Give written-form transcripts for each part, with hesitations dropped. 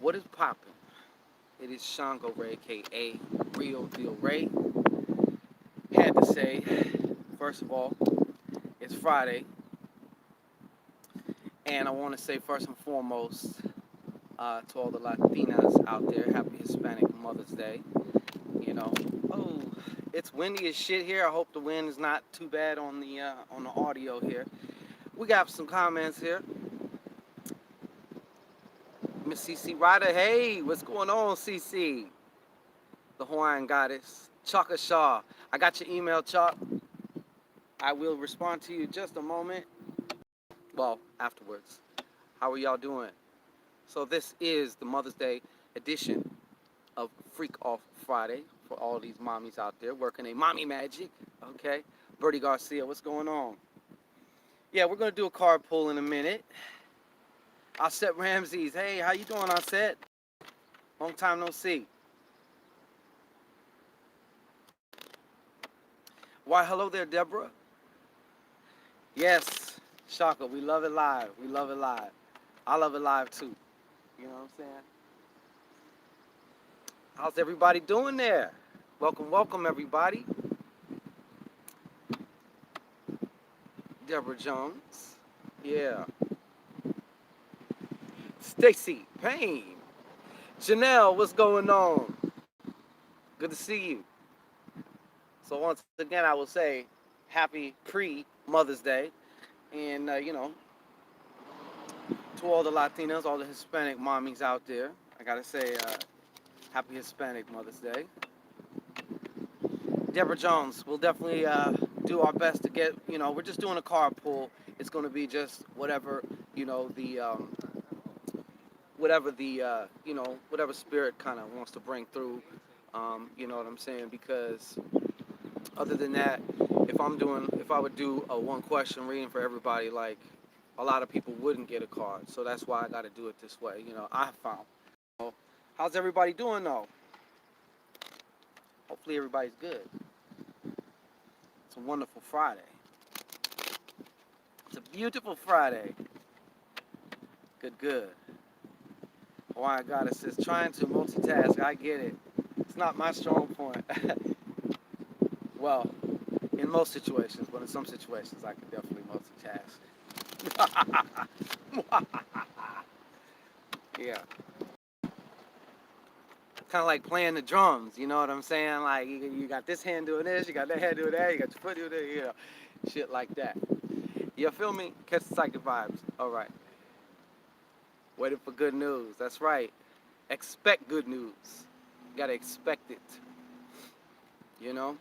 What is poppin'? It is Shango Rei, aka Real Deal Ray. Had to say, first of all, it's Friday, and I want to say first and foremost to all the Latinas out there, Happy Hispanic Mother's Day. You know, oh, it's windy as shit here. I hope the wind is not too bad on the audio here. We got some comments here. Miss CC Ryder, hey, what's going on, CC? The Hawaiian goddess. Chaka Shaw, I got your email, Chuck. I will respond to you in just a moment. Well, afterwards. How are y'all doing? So this is the Mother's Day edition of Freak Off Friday for all these mommies out there working a mommy magic. Okay, Bertie Garcia, what's going on? Yeah, we're gonna do a card pull in a minute. Offset Ramses, hey, how you doing, Offset? Long time no see. Why, hello there, Deborah. Yes, Shaka, we love it live. We love it live. I love it live too. You know what I'm saying? How's everybody doing there? Welcome, welcome, everybody. Deborah Jones. Yeah. Stacy Payne. Janelle, what's going on? Good to see you. So once again, I will say happy pre-Mother's Day. And, to all the Latinas, all the Hispanic mommies out there, I got to say happy Hispanic Mother's Day. Deborah Jones, we'll definitely do our best to get, we're just doing a card pull. It's going to be just whatever, the whatever spirit kind of wants to bring through. You know what I'm saying? Because other than that, if I would do a one question reading for everybody, like a lot of people wouldn't get a card. So that's why I got to do it this way. I found. So, how's everybody doing though? Hopefully everybody's good. It's a wonderful Friday. It's a beautiful Friday. Good, good. Hawaiian goddess says trying to multitask. I get it. It's not my strong point. Well, in most situations, but in some situations, I can definitely multitask. Yeah. Kind of like playing the drums, you know what I'm saying? Like, you got this hand doing this, you got that hand doing that, you got your foot doing that, shit like that. You feel me? Catch the psychic vibes. All right. Waiting for good news. That's right. Expect good news. You gotta expect it. You know?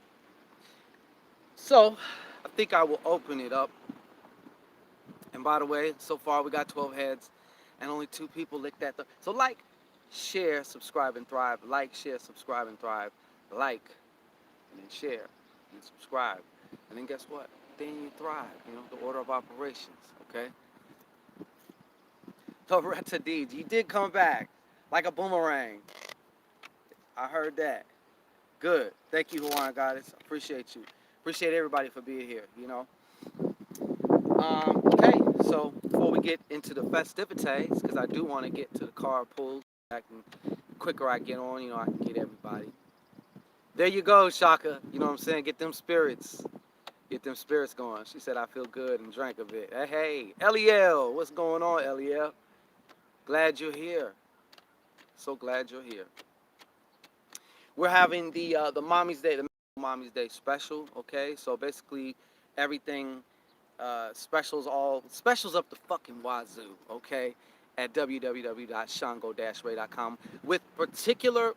So, I think I will open it up. And by the way, so far we got 12 heads and only 2 people licked at the. So like, share, subscribe, and thrive. Like, share, subscribe, and thrive. Like, and then share, and subscribe. And then guess what? Then you thrive. The order of operations, okay? Loretta Deeds, you did come back like a boomerang. I heard that. Good. Thank you, Hawaiian Goddess. Appreciate you. Appreciate everybody for being here. Okay, so before we get into the festivities, because I do want to get to the card pulls, quicker I get on, I can get everybody. There you go, Shaka. You know what I'm saying? Get them spirits. Get them spirits going. She said I feel good and drank a bit. Hey, Eliel, what's going on, Eliel? Glad you're here. So glad you're here. We're having the Mommy's Day, the Mommy's Day special. Okay, so basically everything specials up the fucking wazoo. Okay, at www.shango-ray.com with particular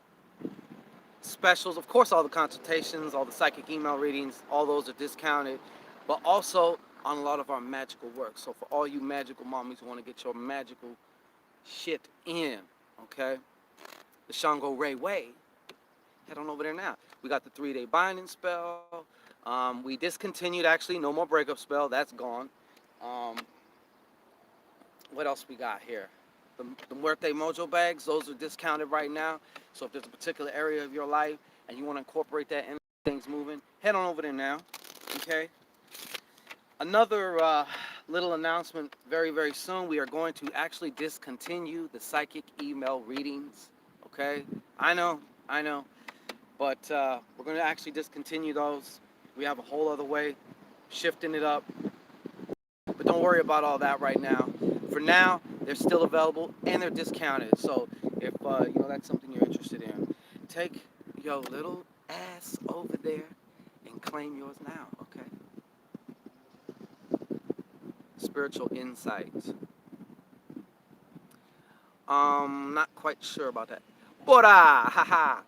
specials. Of course, all the consultations, all the psychic email readings, all those are discounted, but also on a lot of our magical work. So for all you magical mommies who want to get your magical shit in, okay, the Shango Rei way, head on over there now. We got the 3-day binding spell. We discontinued, actually, no more breakup spell. That's gone. What else we got here? The Muerte Mojo bags, those are discounted right now. So if there's a particular area of your life and you want to incorporate that in things moving, head on over there now. Okay? Another Little announcement very, very soon. We are going to actually discontinue the psychic email readings. Okay? I know, I know. But we're going to actually discontinue those. We have a whole other way, shifting it up. But don't worry about all that right now. For now, they're still available and they're discounted. So if that's something you're interested in, take your little ass over there and claim yours now. Okay? Spiritual insight. Not quite sure about that. Bora, haha,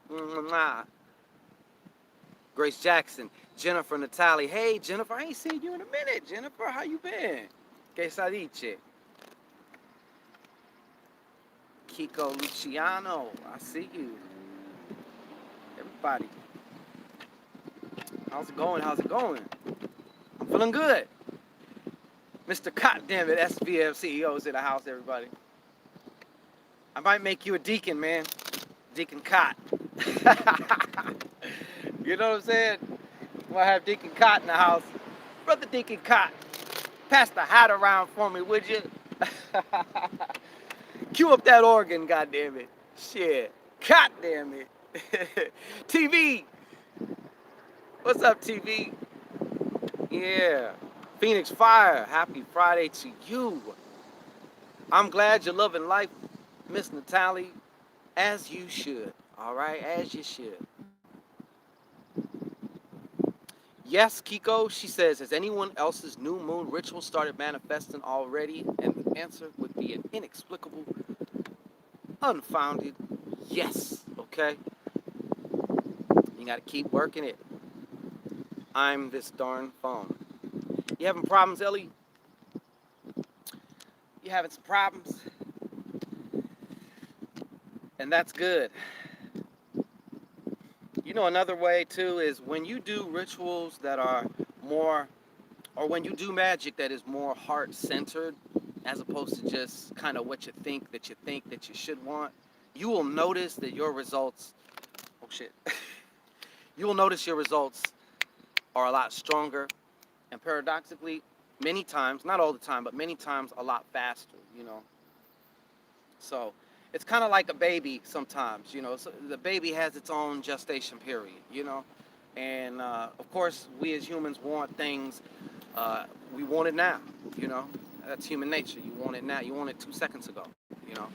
Grace Jackson, Jennifer Natalie. Hey Jennifer, I ain't seen you in a minute. Jennifer, how you been? Que se dice? Kiko Luciano, I see you. Everybody, how's it going? How's it going? I'm feeling good. Mr. Goddammit, SVM CEO's in the house, everybody. I might make you a deacon, man. Deacon Cott. You know what I'm saying? We'll have Deacon Cott in the house. Brother Deacon Cott, pass the hat around for me, would you? Cue up that organ, goddammit. Shit. Goddammit. TV. What's up, TV? Yeah. Phoenix Fire. Happy Friday to you. I'm glad you're loving life, Miss Natalie, as you should. All right, as you should. Yes, Kiko, she says, has anyone else's new moon ritual started manifesting already? And the answer would be an inexplicable, unfounded yes. Okay? You gotta keep working it. I'm this darn phone. You having problems, Ellie? You having some problems? And that's good. You know, another way too is when you do rituals that are more, or when you do magic that is more heart centered, as opposed to just kind of what you think that you should want, you will notice that your results, oh shit, you will notice your results are a lot stronger, and paradoxically, many times, not all the time, but many times a lot faster, you know. So it's kind of like a baby sometimes, you know. So the baby has its own gestation period, you know. And of course, we as humans want things, we want it now, you know. That's human nature. You want it now. You want it 2 seconds ago, you know.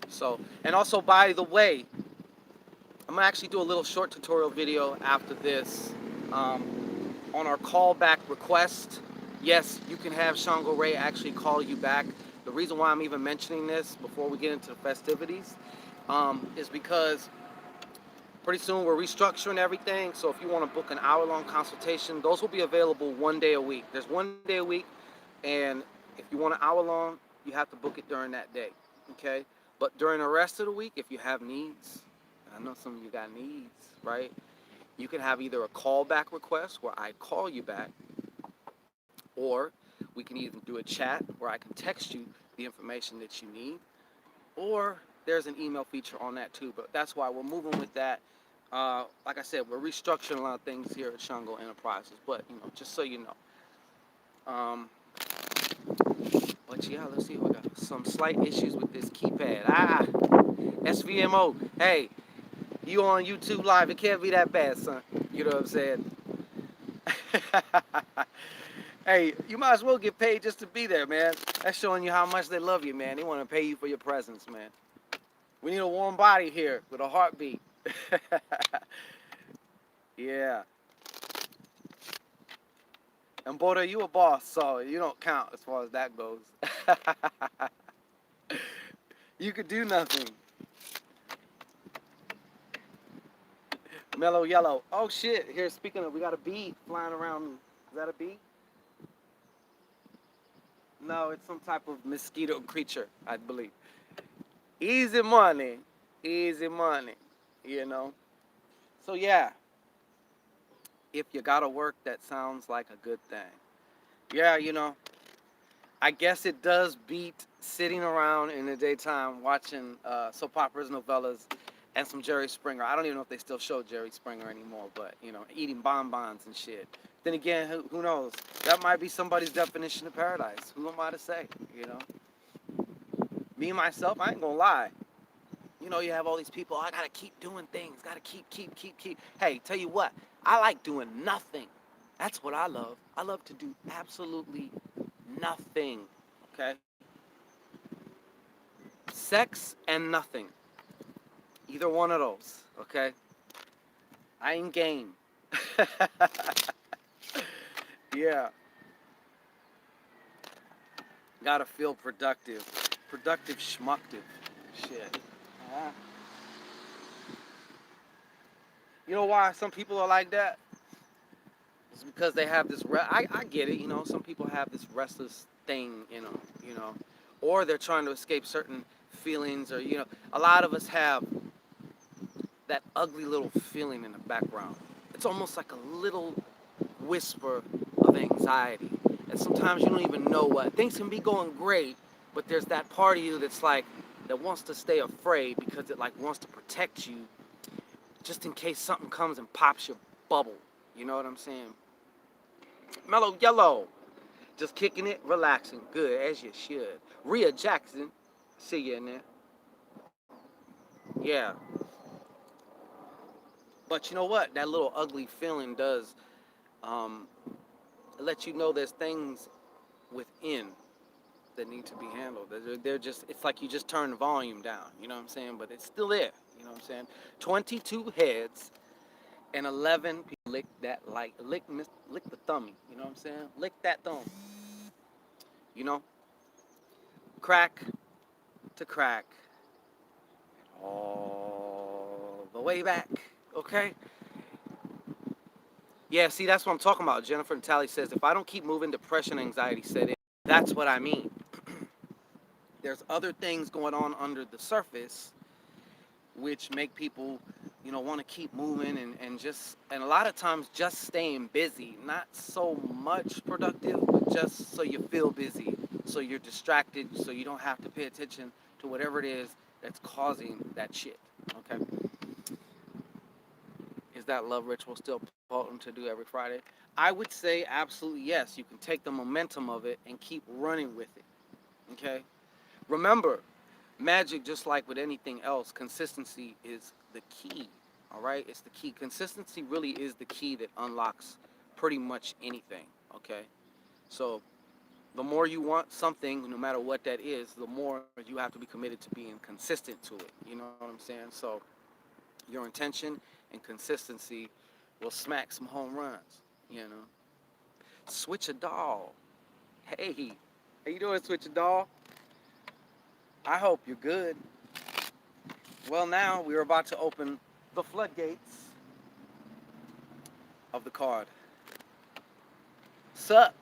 So, and also, by the way, I'm gonna actually do a little short tutorial video after this on our callback request. Yes, you can have Shango Rei actually call you back. The reason why I'm even mentioning this before we get into the festivities is because pretty soon we're restructuring everything. So if you want to book an hour-long consultation, those will be available 1 day a week. There's 1 day a week, and if you want an hour-long, you have to book it during that day, okay? But during the rest of the week, if you have needs, and I know some of you got needs, right? You can have either a callback request where I call you back, or we can either do a chat where I can text you the information that you need, or there's an email feature on that too. But that's why we're moving with that. Like I said, we're restructuring a lot of things here at Shango Enterprises, but you know, just so you know. But yeah, let's see. We got some slight issues with this keypad. SVMO. Hey, you on YouTube Live? It can't be that bad, son. You know what I'm saying? Hey, you might as well get paid just to be there, man. That's showing you how much they love you, man. They want to pay you for your presence, man. We need a warm body here with a heartbeat. Yeah. And Boda, you a boss, so you don't count as far as that goes. You could do nothing. Mellow yellow. Oh shit. Here, speaking of, we got a bee flying around me. Is that a bee? No, it's some type of mosquito creature, I believe. Easy money. Easy money. You know? So yeah. If you gotta work, that sounds like a good thing. Yeah, you know, I guess it does beat sitting around in the daytime watching soap operas, novellas, and some Jerry Springer. I don't even know if they still show Jerry Springer anymore, but eating bonbons and shit. Then again, who knows? That might be somebody's definition of paradise. Who am I to say? Me myself, I ain't gonna lie. You have all these people. I gotta keep doing things. Gotta keep. Hey, tell you what, I like doing nothing. That's what I love. I love to do absolutely nothing. Okay. Sex and nothing. Either one of those. Okay. I ain't game. Yeah. Gotta feel productive. Productive schmuctive. Shit. Uh, you know why some people are like that? It's because they have this. I get it. Some people have this restless thing in them. Or they're trying to escape certain feelings, or a lot of us have that ugly little feeling in the background. It's almost like a little whisper of anxiety. And sometimes you don't even know what. Things can be going great, but there's that part of you that's like, that wants to stay afraid because it like wants to protect you just in case something comes and pops your bubble. You know what I'm saying? Mellow Yellow. Just kicking it, relaxing. Good, as you should. Rhea Jackson. See you in there. Yeah. But you know what? That little ugly feeling does um, let you know there's things within that need to be handled. They're just, it's like you just turn the volume down, you know what I'm saying? But it's still there, you know what I'm saying? 22 heads and 11 people lick that lick the thummy, you know what I'm saying? Lick that thumb, you know? Crack to crack all the way back, okay? Yeah, see, that's what I'm talking about. Jennifer Natali says, if I don't keep moving, depression, anxiety set in. That's what I mean. There's other things going on under the surface which make people, want to keep moving and a lot of times just staying busy, not so much productive, but just so you feel busy, so you're distracted, so you don't have to pay attention to whatever it is that's causing that shit. Okay. Is that love ritual still potent to do every Friday? I would say absolutely yes. You can take the momentum of it and keep running with it. Okay. Remember, magic, just like with anything else, consistency is the key. All right, it's the key. Consistency really is the key that unlocks pretty much anything. Okay, so the more you want something, no matter what that is, the more you have to be committed to being consistent to it. You know what I'm saying? So your intention and consistency will smack some home runs. You know, switch a doll. Hey, how you doing, switch a doll? I hope you're good. Well, now we're about to open the floodgates of the card. Sup?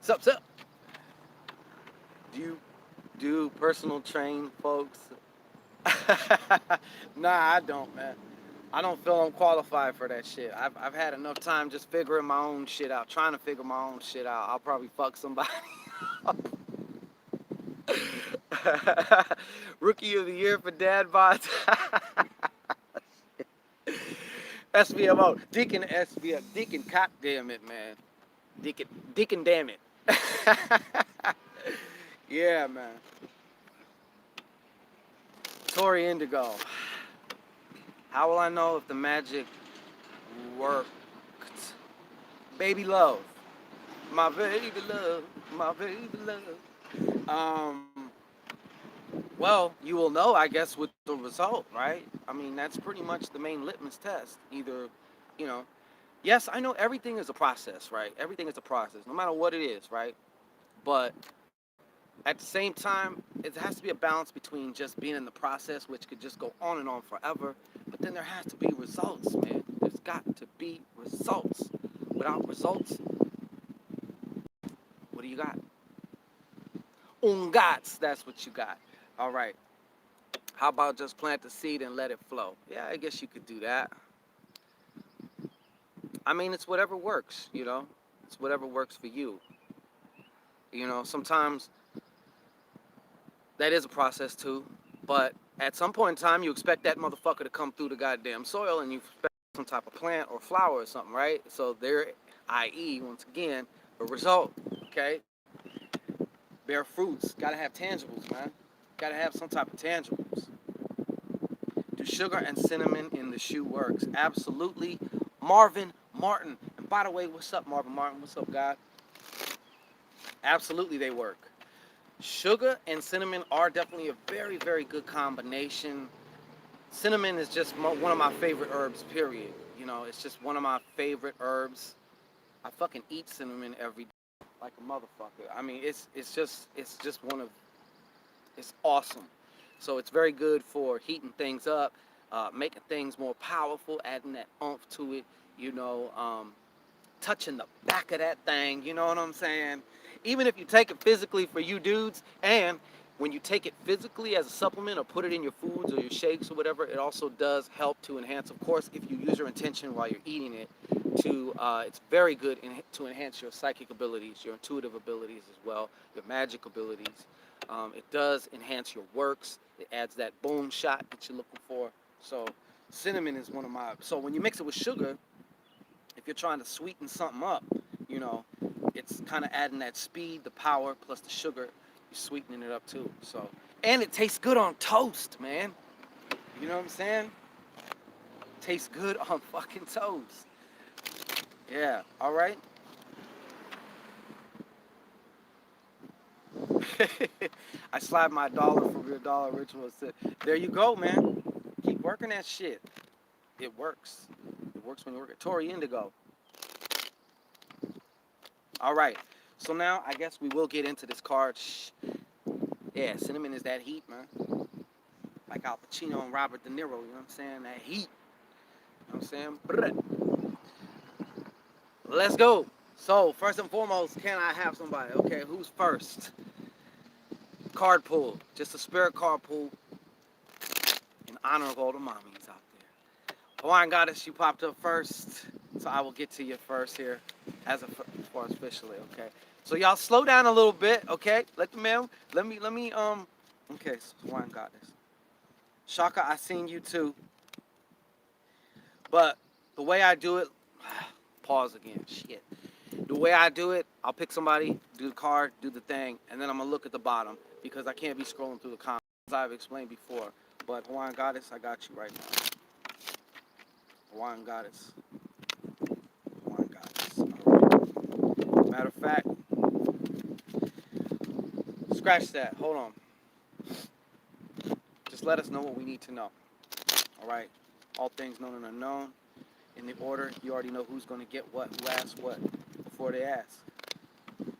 Sup? Do you do personal train, folks? Nah, I don't, man. I don't feel I'm qualified for that shit. I've had enough time just figuring my own shit out, trying to figure my own shit out. I'll probably fuck somebody. Rookie of the year for dad bods. SVMO. Deacon SVM. Deacon, god damn it, man. Deacon, damn it. Yeah, man. Tori Indigo. How will I know if the magic worked? Baby love. My baby love. My baby love. Well, you will know, I guess, with the result, right? I mean, that's pretty much the main litmus test. Either, you know, yes, I know everything is a process, right? Everything is a process, no matter what it is, right? But at the same time, it has to be a balance between just being in the process, which could just go on and on forever. But then there has to be results, man. There's got to be results. Without results, what do you got? Ungats, that's what you got. All right. How about just plant the seed and let it flow? Yeah, I guess you could do that. I mean, it's whatever works, you know? It's whatever works for you. Sometimes that is a process too, but At some point in time, you expect that motherfucker to come through the goddamn soil, and you expect some type of plant or flower or something, right? So there, i.e., once again, a result. Okay, bear fruits. Gotta have tangibles, man. Gotta have some type of tangibles. Do sugar and cinnamon in the shoe works? Absolutely, Marvin Martin. And by the way, what's up, Marvin Martin? What's up, God? Absolutely, they work. Sugar and cinnamon are definitely a very, very good combination. Cinnamon is just one of my favorite herbs, period. You know, it's just one of my favorite herbs. I fucking eat cinnamon every day like a motherfucker. I mean, it's just one of it's awesome. So it's very good for heating things up, making things more powerful, adding that oomph to it. You know, touching the back of that thing. You know what I'm saying? Even if you take it physically for you dudes, and when you take it physically as a supplement or put it in your foods or your shakes or whatever, it also does help to enhance. Of course, if you use your intention while you're eating it, it's very good to enhance your psychic abilities, your intuitive abilities as well, your magic abilities. It does enhance your works. It adds that boom shot that you're looking for. So cinnamon is one of my. So when you mix it with sugar, if you're trying to sweeten something up, you know, it's kind of adding that speed, the power, plus the sugar. You're sweetening it up too. So, and it tastes good on toast, man. You know what I'm saying? Tastes good on fucking toast. Yeah. All right. I slide my dollar from your dollar ritual. There you go, man. Keep working that shit. It works. It works when you work it. Tori Indigo. All right. So now I guess we will get into this card. Yeah, cinnamon is that heat, man. Like Al Pacino and Robert De Niro, you know what I'm saying? That heat. You know what I'm saying? Let's go. So, first and foremost, can I have somebody? Okay, who's first? Card pull. Just a spirit card pull in honor of all the mommies out there. Hawaiian Goddess, you popped up first. So I will get to you first here as far as officially, okay? So y'all slow down a little bit, okay? Let me, okay, so Hawaiian Goddess. Shaka, I seen you too. But the way I do it, pause again, shit. The way I do it, I'll pick somebody, do the card, do the thing, and then I'm gonna look at the bottom because I can't be scrolling through the comments as I've explained before. But Hawaiian Goddess, I got you right now. Hawaiian Goddess. Hawaiian Goddess. All right. Matter of fact, scratch that. Hold on. Just let us know what we need to know. All right. All things known and unknown. In the order, you already know who's going to get what, who asks what, before they ask.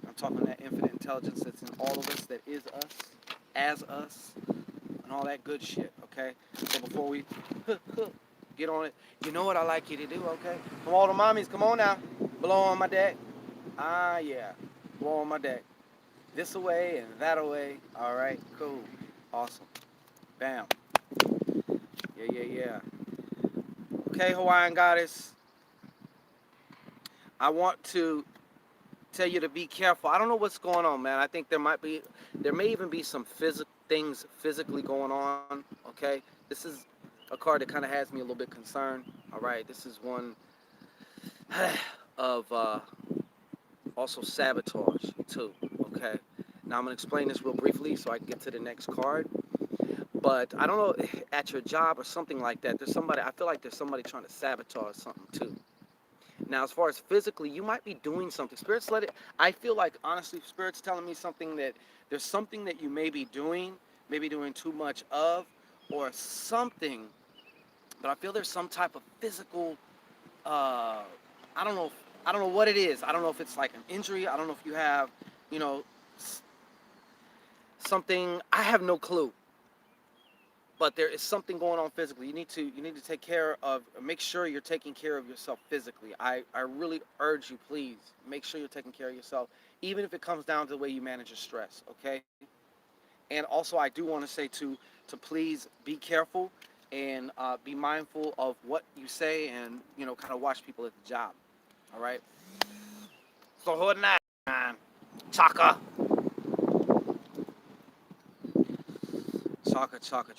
I'm talking that infinite intelligence that's in all of us, that is us, as us, and all that good shit, okay? So before we get on it, you know what I like you to do, okay? From all the mommies, come on now. Blow on my deck. Ah, yeah. Blow on my deck. This away and that away. All right, cool. Awesome. Bam. Yeah. Okay, Hawaiian Goddess. I want to tell you to be careful. I don't know what's going on, man. I think there may even be some things physically going on. Okay, this is a card that kind of has me a little bit concerned. All right, this is one of also sabotage too. Okay, now I'm gonna explain this real briefly so I can get to the next card. But I don't know, at your job or something like that, there's somebody. I feel like there's somebody trying to sabotage something too. Now, as far as physically, you might be doing something. Spirits let it. I feel like honestly, spirits telling me something that there's something that you may be doing, maybe doing too much of, or something. But I feel there's some type of physical. Uh, I don't know. I don't know what it is. I don't know if it's like an injury. I don't know if you have, you know, something. I have no clue. But there is something going on physically. You need to take care of, make sure you're taking care of yourself physically. I really urge you, please make sure you're taking care of yourself, even if it comes down to the way you manage your stress. Okay. And also, I do want to say to please be careful and be mindful of what you say, and kind of watch people at the job. All right. So hold on, Chaka, Chaka.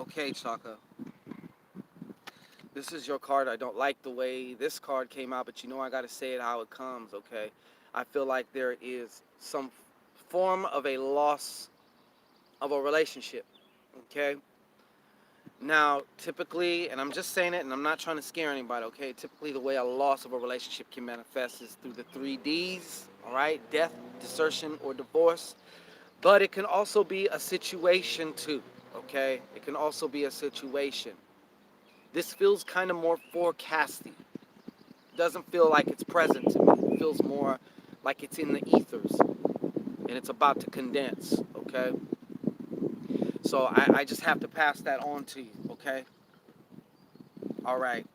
Okay, Chaka, this is your card. I don't like the way this card came out, but you know I gotta say it how it comes, okay? I feel like there is some form of a loss of a relationship, okay? Now, typically, and I'm just saying it and I'm not trying to scare anybody, okay? Typically, the way a loss of a relationship can manifest is through the three D's, all right? Death, desertion, or divorce. But it can also be a situation, too, okay? It can also be a situation. This feels kind of more forecasting. It doesn't feel like it's present to me. It feels more like it's in the ethers and it's about to condense, okay? So I just have to pass that on to you, okay? All right.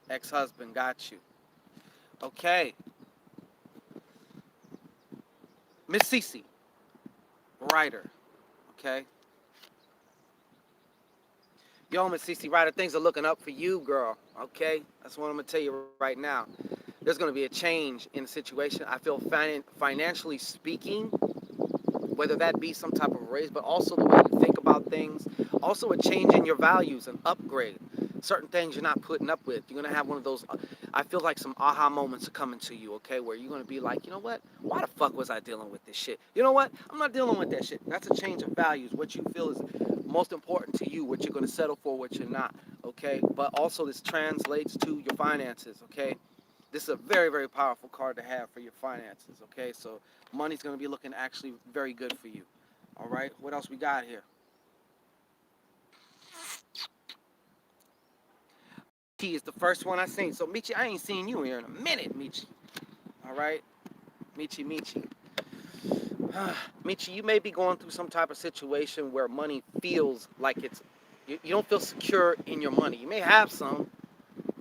Ex-husband, got you. Okay. Miss Cece, writer, okay? Yo, Miss Cece, writer, things are looking up for you, girl, okay? That's what I'm going to tell you right now. There's going to be a change in the situation. I feel financially speaking, whether that be some type of raise, but also the way you think about things, also a change in your values, an upgrade. Certain things you're not putting up with. You're gonna have one of those. I feel like some aha moments are coming to you, okay? Where you're gonna be like, you know what? Why the fuck was I dealing with this shit? You know what? I'm not dealing with that shit. That's a change of values. What you feel is most important to you. What you're gonna settle for. What you're not, okay? But also this translates to your finances, okay? This is a very, very powerful card to have for your finances, okay? So money's going to be looking actually very good for you, all right? What else we got here? Michi is the first one I seen. So, Michi, I ain't seen you here in a minute, Michi, all right? Michi, Michi. Michi, you may be going through some type of situation where money feels like you don't feel secure in your money. You may have some,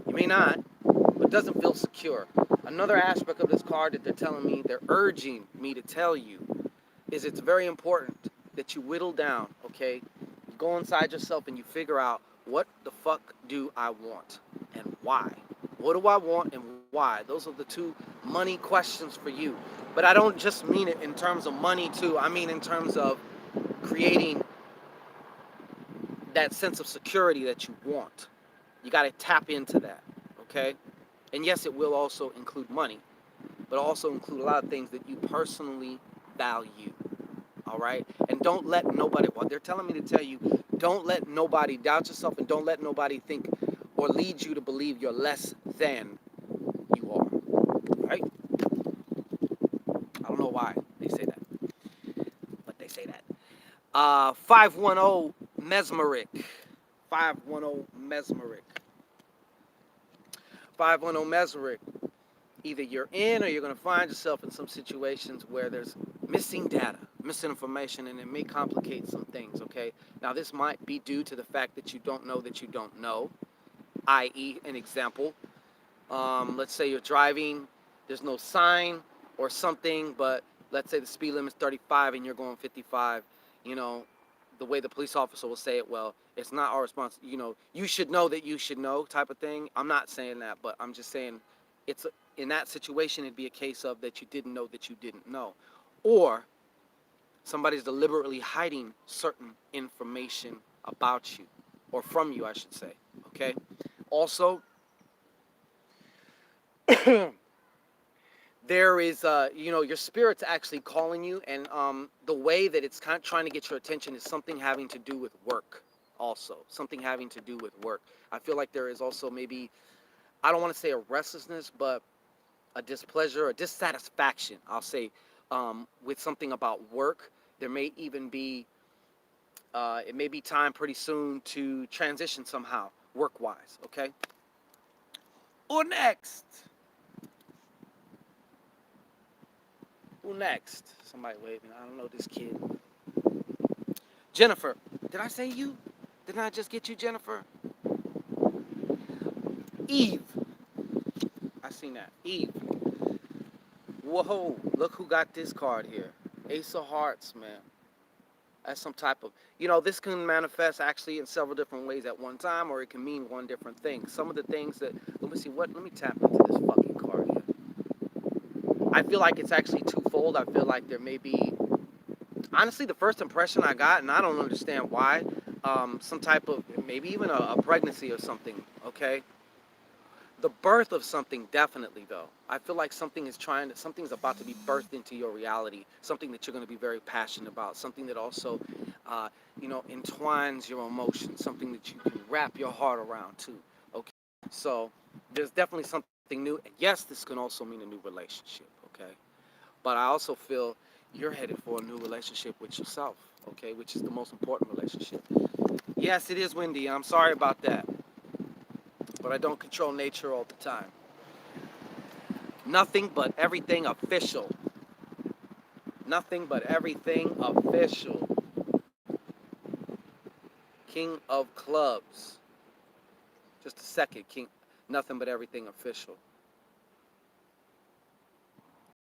you may not, but it doesn't feel secure. Another aspect of this card that they're telling me, they're urging me to tell you, is it's very important that you whittle down, okay? You go inside yourself and you figure out, what the fuck do I want and why? What do I want and why? Those are the two money questions for you. But I don't just mean it in terms of money too. I mean in terms of creating that sense of security that you want. You got to tap into that, okay? And yes, it will also include money, but also include a lot of things that you personally value. All right, and don't let nobody, well, they're telling me to tell you, don't let nobody doubt yourself, and don't let nobody think or lead you to believe you're less than you are. Right? I don't know why they say that, but they say that. 510 mesmeric. 510 mesmeric. 510 mesmeric. Either you're in or you're going to find yourself in some situations where there's missing data, misinformation, and it may complicate some things, okay? Now, this might be due to the fact that you don't know, i.e., an example. Let's say you're driving, there's no sign or something, but let's say the speed limit is 35 and you're going 55, you know, the way the police officer will say it, well, it's not our response, you should know that you should know type of thing. I'm not saying that, but I'm just saying it's in that situation, it'd be a case of that you didn't know that you didn't know. Or somebody's deliberately hiding certain information about you, or from you, I should say, okay? Also, there is, your spirit's actually calling you, and the way that it's kind of trying to get your attention is something having to do with work. Also, something having to do with work. I feel like there is also maybe, I don't want to say a restlessness, but a displeasure, a dissatisfaction, I'll say, with something about work. There may even be, it may be time pretty soon to transition somehow, work-wise, okay? Or next. Who next? Somebody waving. I don't know this kid. Jennifer. Did I say you? Didn't I just get you, Jennifer? Eve. I seen that. Eve. Whoa. Look who got this card here. Ace of Hearts, man. That's some type of, this can manifest actually in several different ways at one time, or it can mean one different thing. Some of the things that, let me tap into this fucking card here. I feel like it's actually twofold. I feel like there may be, honestly, the first impression I got, and I don't understand why, some type of, maybe even a pregnancy or something, okay? The birth of something, definitely, though. I feel like something's about to be birthed into your reality, something that you're going to be very passionate about, something that also, uh, entwines your emotions, something that you can wrap your heart around too, okay? So there's definitely something new. And yes, this can also mean a new relationship, okay? But I also feel you're headed for a new relationship with yourself, okay? Which is the most important relationship. Yes, it is windy. I'm sorry about that, but I don't control nature all the time. Nothing but everything official. Nothing but everything official. King of clubs. Just a second, King. Nothing but everything official.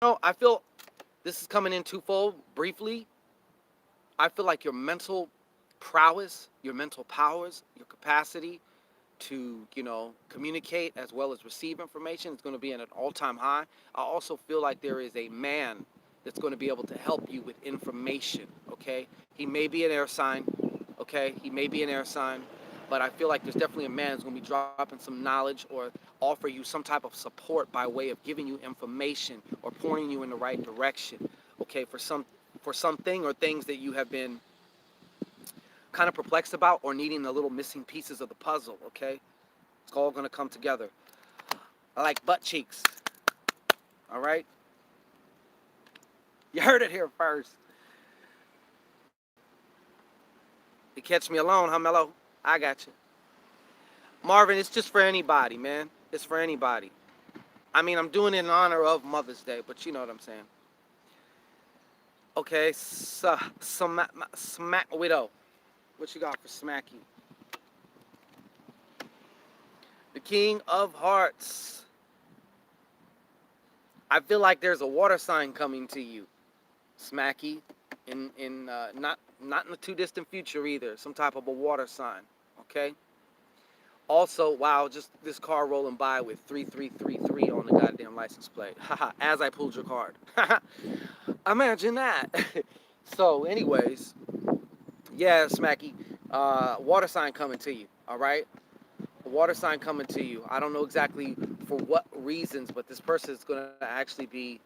No, I feel this is coming in twofold. Briefly, I feel like your mental prowess, your mental powers, your capacity to, communicate as well as receive information is going to be at an all-time high. I also feel like there is a man that's going to be able to help you with information, okay? He may be an air sign, okay? He may be an air sign, but I feel like there's definitely a man that's going to be dropping some knowledge or offer you some type of support by way of giving you information or pointing you in the right direction, okay? For something or things that you have been kind of perplexed about or needing the little missing pieces of the puzzle, okay? It's all going to come together. I like butt cheeks. All right? You heard it here first. You catch me alone, huh, Mello? I got you. Marvin, it's just for anybody, man. It's for anybody. I mean, I'm doing it in honor of Mother's Day, but you know what I'm saying. Okay, Smack Widow. What you got for Smacky? The King of Hearts. I feel like there's a water sign coming to you, Smacky. In not in the too distant future either. Some type of a water sign. Okay. Also, wow, just this car rolling by with 3333 on the goddamn license plate. Haha, as I pulled your card. Imagine that. So, anyways, yeah, Smacky, water sign coming to you, all right? A water sign coming to you. I don't know exactly for what reasons, but this person is going to actually be,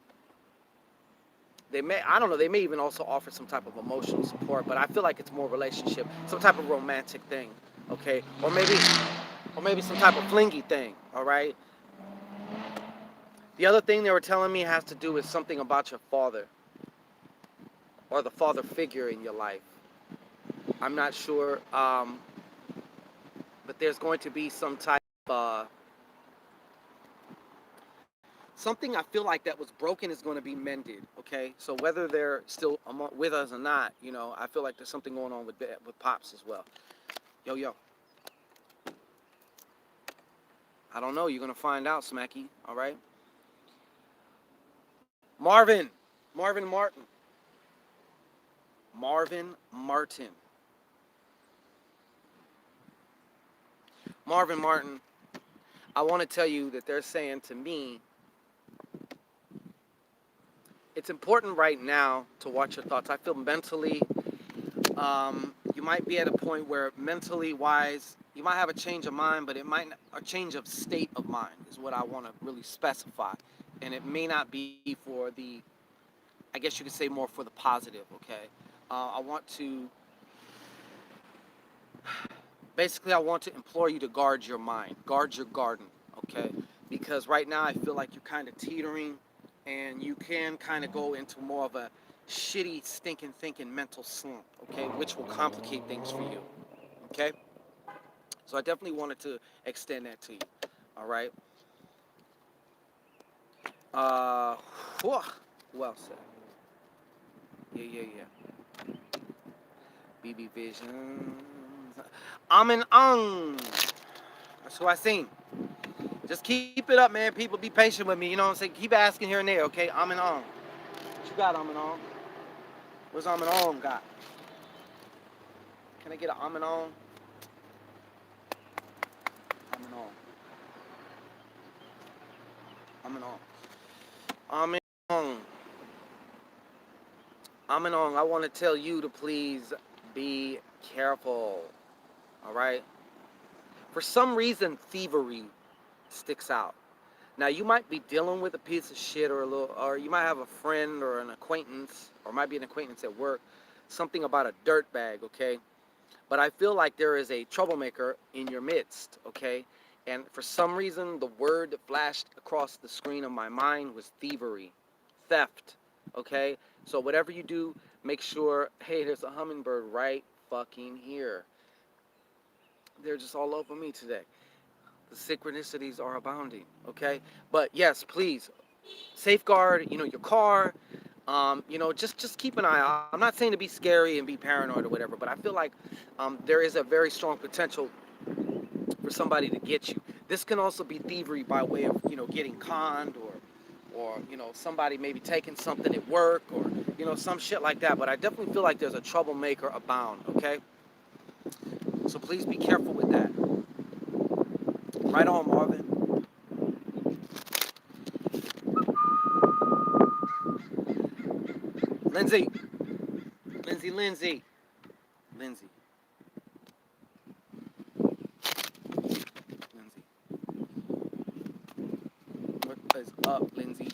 I don't know, they may even also offer some type of emotional support, but I feel like it's more relationship, some type of romantic thing, okay? Or maybe some type of flingy thing, all right? The other thing they were telling me has to do with something about your father or the father figure in your life. I'm not sure, but there's going to be some type of something I feel like that was broken is going to be mended. Okay, so whether they're still with us or not, I feel like there's something going on with pops as well. Yo yo, I don't know. You're gonna find out, Smacky. All right, Marvin Martin, Marvin Martin, Marvin Martin. I want to tell you that they're saying to me, it's important right now to watch your thoughts. I feel mentally, you might be at a point where mentally wise, you might have a change of mind, but it might a change of state of mind is what I want to really specify, and it may not be for the, I guess you could say more for the positive. Okay, I want to basically I want to implore you to guard your mind, guard your garden. Okay, because right now I feel like you're kind of teetering, and you can kind of go into more of a shitty, stinking thinking mental slump. Okay, which will complicate things for you. Okay. So I definitely wanted to extend that to you. All right. Uh, whew, well said. Yeah. BB Visions. Amin Ung. That's who I seen. Just keep it up, man. People be patient with me. You know what I'm saying? Keep asking here and there, okay? Amin Ung. What you got, Amin Ung? What's Amin Ung got? Can I get an Amin Ung? Amin Ung. Amin Ung. Amin Ung. Amin Ung, I want to tell you to please be careful. All right. For some reason, thievery sticks out. Now you might be dealing with a piece of shit or a little, or you might have a friend or an acquaintance, or might be an acquaintance at work, something about a dirt bag, okay? But I feel like there is a troublemaker in your midst, okay? And for some reason, the word that flashed across the screen of my mind was thievery, theft, okay? So whatever you do, make sure, hey, there's a hummingbird right fucking here. They're just all over me today. The synchronicities are abounding, okay? But yes, please safeguard, your car. Just keep an eye out. I'm not saying to be scary and be paranoid or whatever, but I feel like there is a very strong potential for somebody to get you. This can also be thievery by way of getting conned or somebody maybe taking something at work or some shit like that. But I definitely feel like there's a troublemaker abound. Okay, so please be careful with that. Right on, Marvin. Lindsay, Lindsay, Lindsay, Lindsay. What is up, Lindsay?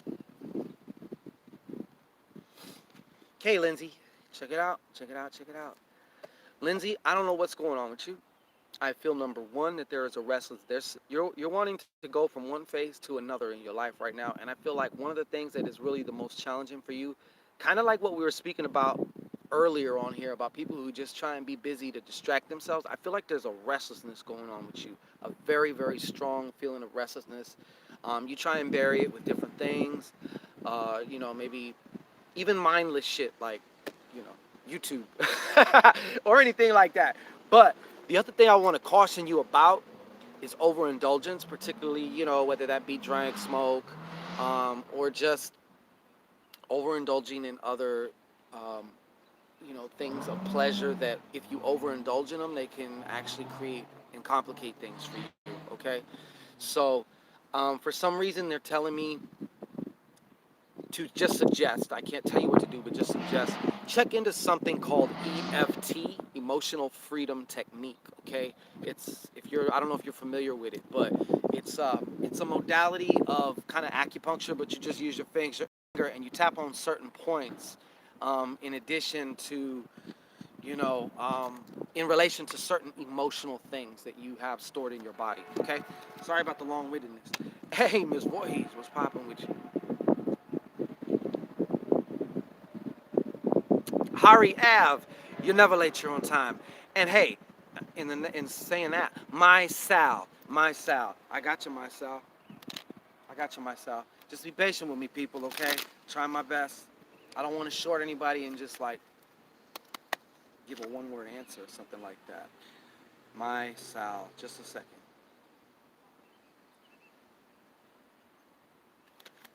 Okay, Lindsay, check it out. Check it out. Check it out. Lindsay, I don't know what's going on with you. I feel number one that there is a restless. You're wanting to go from one phase to another in your life right now, and I feel like one of the things that is really the most challenging for you, kind of like what we were speaking about earlier on here about people who just try and be busy to distract themselves. I feel like there's a restlessness going on with you, a very very strong feeling of restlessness. You try and bury it with different things, maybe even mindless shit like YouTube or anything like that. But the other thing I want to caution you about is overindulgence, particularly, whether that be drink, smoke, or just overindulging in other, um, things of pleasure that if you overindulge in them, they can actually create and complicate things for you. Okay. So, for some reason, they're telling me to just suggest, I can't tell you what to do, but just suggest, check into something called EFT, Emotional Freedom Technique, okay? I don't know if you're familiar with it, but it's a modality of kind of acupuncture, but you just use your finger and you tap on certain points, in addition to, you know, um, in relation to certain emotional things that you have stored in your body, okay? Sorry about the long-windedness. Hey, Miss Voorhees, what's popping with you? Hari Av, you're never late, you're on time. And hey, in saying that, my Sal, I got you, my Sal. I got you, my Sal. Just be patient with me, people, okay? Try my best. I don't want to short anybody and just like give a one-word answer or something like that. My Sal, just a second.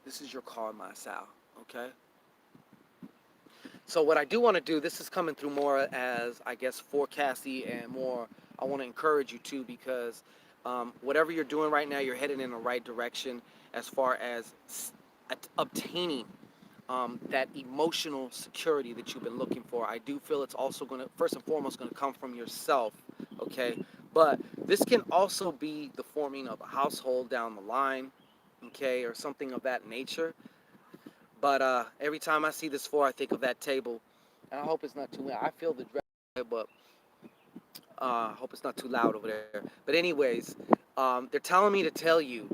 This is your call, my Sal, okay? So what I do want to do, this is coming through more as, I guess, forecasty and more, I want to encourage you to because whatever you're doing right now, you're headed in the right direction as far as obtaining that emotional security that you've been looking for. I do feel it's also going to, first and foremost, going to come from yourself, okay? But this can also be the forming of a household down the line, okay, or something of that nature. But every time I see this floor, I think of that table. And I hope it's not too loud. I feel the dread, but I hope it's not too loud over there. But anyways, they're telling me to tell you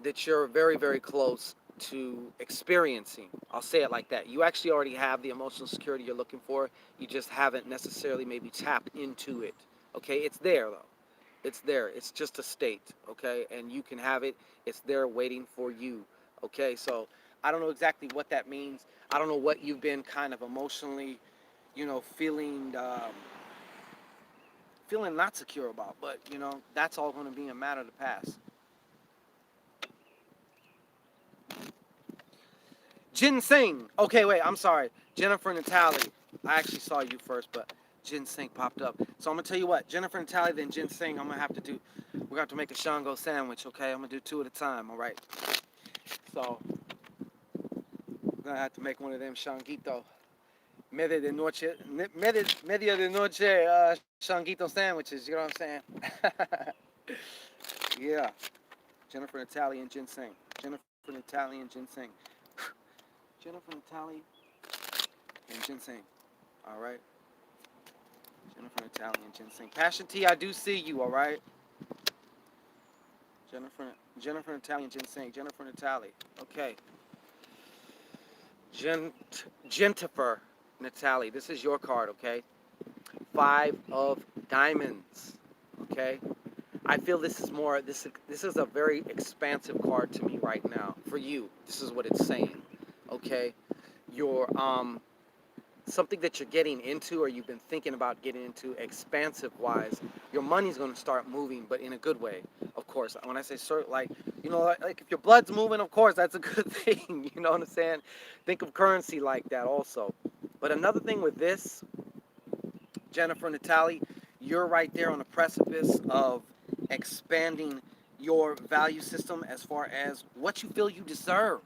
that you're very, very close to experiencing. I'll say it like that. You actually already have the emotional security you're looking for. You just haven't necessarily maybe tapped into it. Okay, it's there though. It's there. It's just a state. Okay, and you can have it. It's there waiting for you. Okay, so I don't know exactly what that means. I don't know what you've been kind of emotionally, feeling not secure about. But that's all going to be a matter of the past. Ginseng. Okay, wait. I'm sorry. Jennifer and Natalie. I actually saw you first, but ginseng popped up. So I'm gonna tell you what. Jennifer and Natalie, then ginseng. I'm gonna have to do. We're gonna have to make a Shango sandwich. Okay, I'm gonna do two at a time. All right. So I'm gonna have to make one of them Shanguito media de noche, Shanguito sandwiches. You know what I'm saying? Yeah. Jennifer Natalie and ginseng. Jennifer Natalie and ginseng. Jennifer Natalie and ginseng. All right. Jennifer Natalie and ginseng. Passion T, I do see you. All right. Jennifer Jennifer Natalie and ginseng. Jennifer Natalie. Okay. Gentifer Natalie. This is your card. Okay. Five of diamonds. Okay. I feel this is more. This is a very expansive card to me right now. For you, this is what it's saying. Okay. Your something that you're getting into or you've been thinking about getting into expansive wise, your money's going to start moving, but in a good way, of course. When I say certain, like, like if your blood's moving, of course that's a good thing. You know what I'm saying? Think of currency like that also. But another thing with this, Jennifer Natalie, you're right there on the precipice of expanding your value system as far as what you feel you deserve.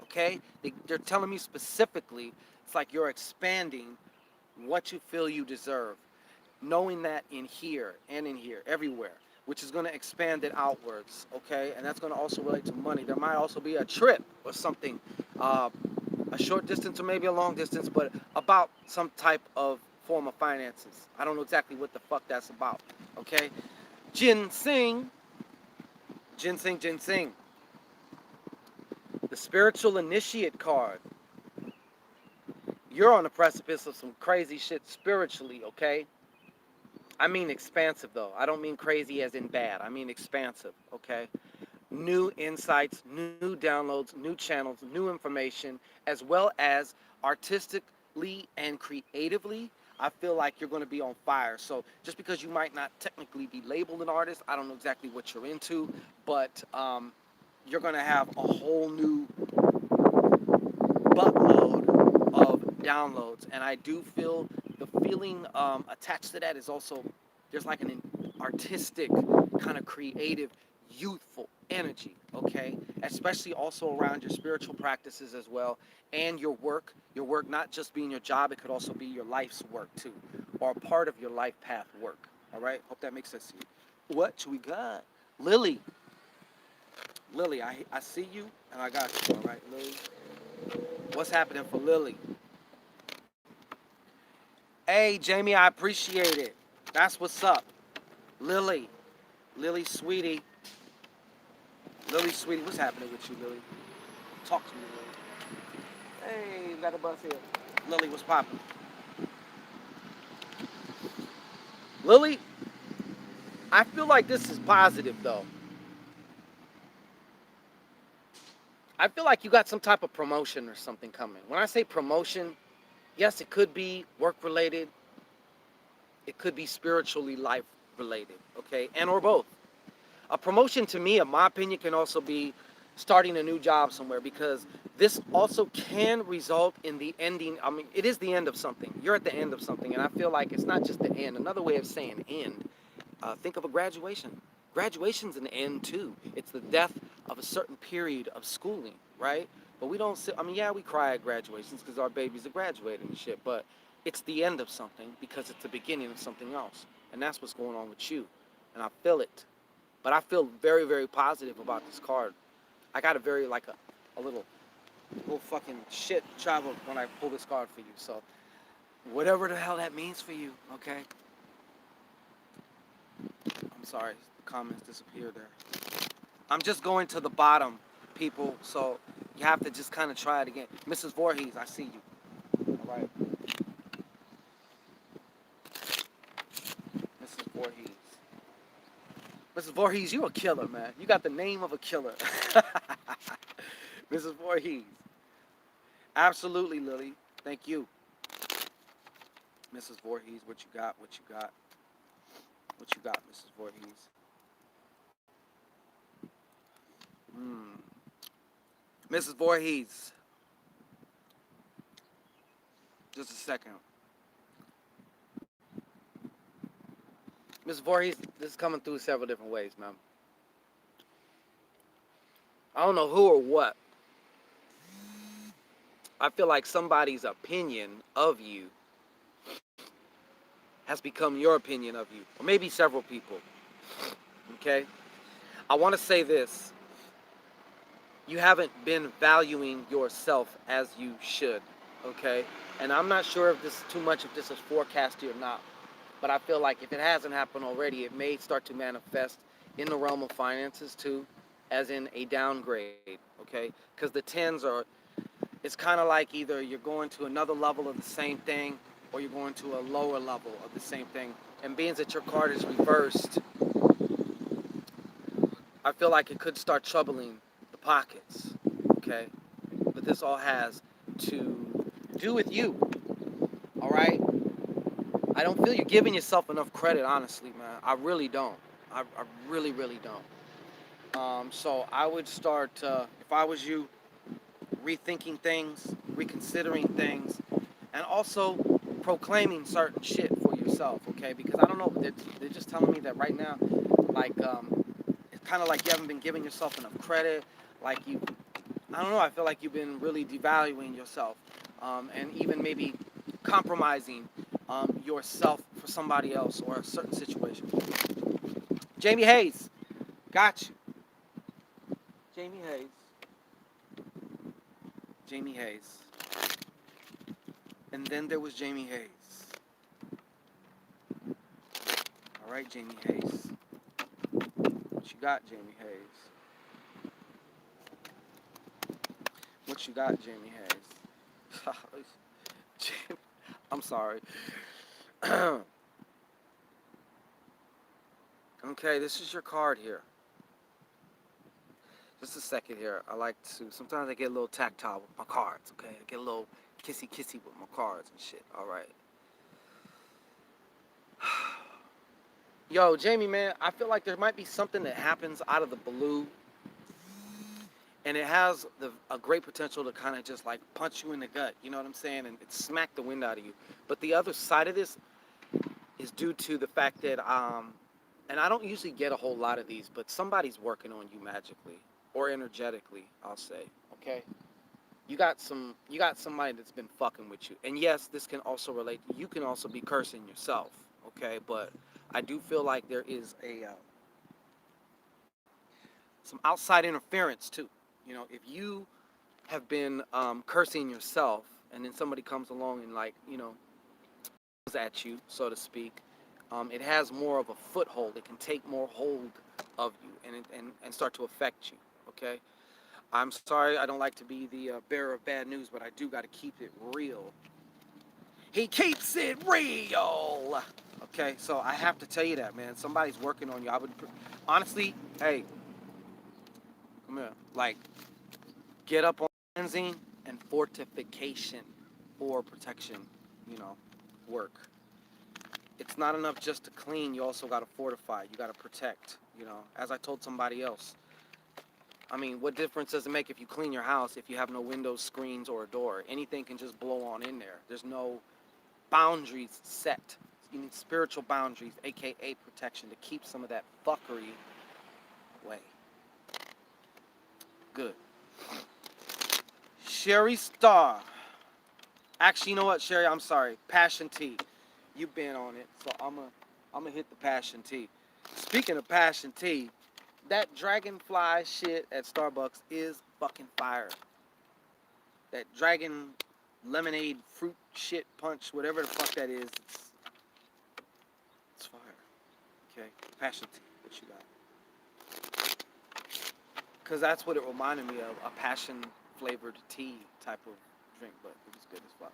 Okay, they're telling me specifically, it's like you're expanding what you feel you deserve, knowing that in here and in here, everywhere, which is going to expand it outwards. Okay, and that's going to also relate to money. There might also be a trip or something, uh, a short distance or maybe a long distance, but about some type of form of finances. I don't know exactly what the fuck that's about. Okay, ginseng, ginseng, ginseng. The spiritual initiate card. You're on the precipice of some crazy shit spiritually, okay? I mean expansive though. I don't mean crazy as in bad. I mean expansive, okay? New insights, new downloads, new channels, new information, as well as artistically and creatively. I feel like you're going to be on fire. So just because you might not technically be labeled an artist, I don't know exactly what you're into, but you're going to have a whole new buttload of downloads, and I do feel the feeling attached to that is also there's like an artistic kind of creative youthful energy, okay, especially also around your spiritual practices as well, and your work not just being your job, it could also be your life's work too, or a part of your life path work. All right, hope that makes sense to you. What we got? Lily. Lily, I see you and I got you. All right, Lily. What's happening for Lily? Hey, Jamie, I appreciate it. That's what's up. Lily. Lily, sweetie. Lily, sweetie, what's happening with you, Lily? Talk to me, Lily. Hey, we got a bus here. Lily, what's popping? Lily, I feel like this is positive, though. I feel like you got some type of promotion or something coming. When I say promotion, yes, it could be work related, it could be spiritually life related, okay, and or both. A promotion to me, in my opinion, can also be starting a new job somewhere because this also can result in the ending. I mean, it is the end of something. You're at the end of something, and I feel like it's not just the end. Another way of saying end, think of a graduation. Graduation's an end too. It's the death of a certain period of schooling, right? But we don't sit, I mean, yeah, we cry at graduations because our babies are graduating and shit, but it's the end of something because it's the beginning of something else. And that's what's going on with you. And I feel it. But I feel very, very positive about this card. I got a very, like, a little fucking shit travel when I pull this card for you. So, whatever the hell that means for you, okay? I'm sorry, the comments disappeared there. I'm just going to the bottom, people, so you have to just kind of try it again. Mrs. Voorhees, I see you. All right. Mrs. Voorhees. Mrs. Voorhees, you a killer, man. You got the name of a killer. Mrs. Voorhees. Absolutely, Lily. Thank you. Mrs. Voorhees, what you got? What you got? What you got, Mrs. Voorhees? Hmm. Mrs. Voorhees. Just a second. Mrs. Voorhees, this is coming through several different ways, man. I don't know who or what. I feel like somebody's opinion of you has become your opinion of you, or maybe several people. Okay? I want to say this. You haven't been valuing yourself as you should. Okay? And I'm not sure if this is too much, if this is forecasty or not. But I feel like if it hasn't happened already, it may start to manifest in the realm of finances too, as in a downgrade. Okay? Because the tens are, it's kind of like either you're going to another level of the same thing, or you're going to a lower level of the same thing. And being that your card is reversed, I feel like it could start troubling the pockets. Okay? But this all has to do with you. All right? I don't feel you're giving yourself enough credit, honestly, man. I really don't. I really, really don't. So I would start, if I was you, rethinking things, reconsidering things, and also proclaiming certain shit for yourself, okay? Because I don't know, they're just telling me that right now, like, it's kind of like you haven't been giving yourself enough credit. Like I don't know, I feel like you've been really devaluing yourself, and even maybe compromising yourself for somebody else or a certain situation. Jamie Hayes, got you. Jamie Hayes. Jamie Hayes. And then there was Jamie Hayes. All right, Jamie Hayes. What you got, Jamie Hayes? What you got, Jamie Hayes? I'm sorry. Okay, this is your card here. Just a second here. I like to, sometimes I get a little tactile with my cards, okay? I get a little kissy kissy with my cards and shit. All right. Yo, Jamie, man, I feel like there might be something that happens out of the blue, and it has a great potential to kind of just like punch you in the gut, you know what I'm saying, and it smack the wind out of you. But the other side of this is due to the fact that, and I don't usually get a whole lot of these, but somebody's working on you magically or energetically, I'll say, okay? You got somebody that's been fucking with you. And yes, this can also relate, you can also be cursing yourself, okay? But I do feel like there is a some outside interference too. You know, if you have been cursing yourself, and then somebody comes along and like, you know, at you, so to speak, it has more of a foothold. It can take more hold of you and start to affect you. Okay, I'm sorry, I don't like to be the bearer of bad news, but I do got to keep it real. He keeps it real. Okay, so I have to tell you that, man. Somebody's working on you. I would honestly, hey, come here, like get up on cleansing and fortification for protection. You know, work. It's not enough just to clean. You also got to fortify. You got to protect. You know, as I told somebody else, I mean, what difference does it make if you clean your house if you have no windows, screens, or a door? Anything can just blow on in there. There's no boundaries set. You need spiritual boundaries, aka protection, to keep some of that fuckery away. Good. Sherry Star. Actually, you know what, Sherry? I'm sorry. Passion Tea. You've been on it, so I'm gonna hit the Passion Tea. Speaking of Passion Tea, that dragonfly shit at Starbucks is fucking fire. That dragon lemonade fruit shit punch, whatever the fuck that is, it's fire. Okay, Passion Tea. What you got? Because that's what it reminded me of, a passion flavored tea type of drink, but it was good as fuck.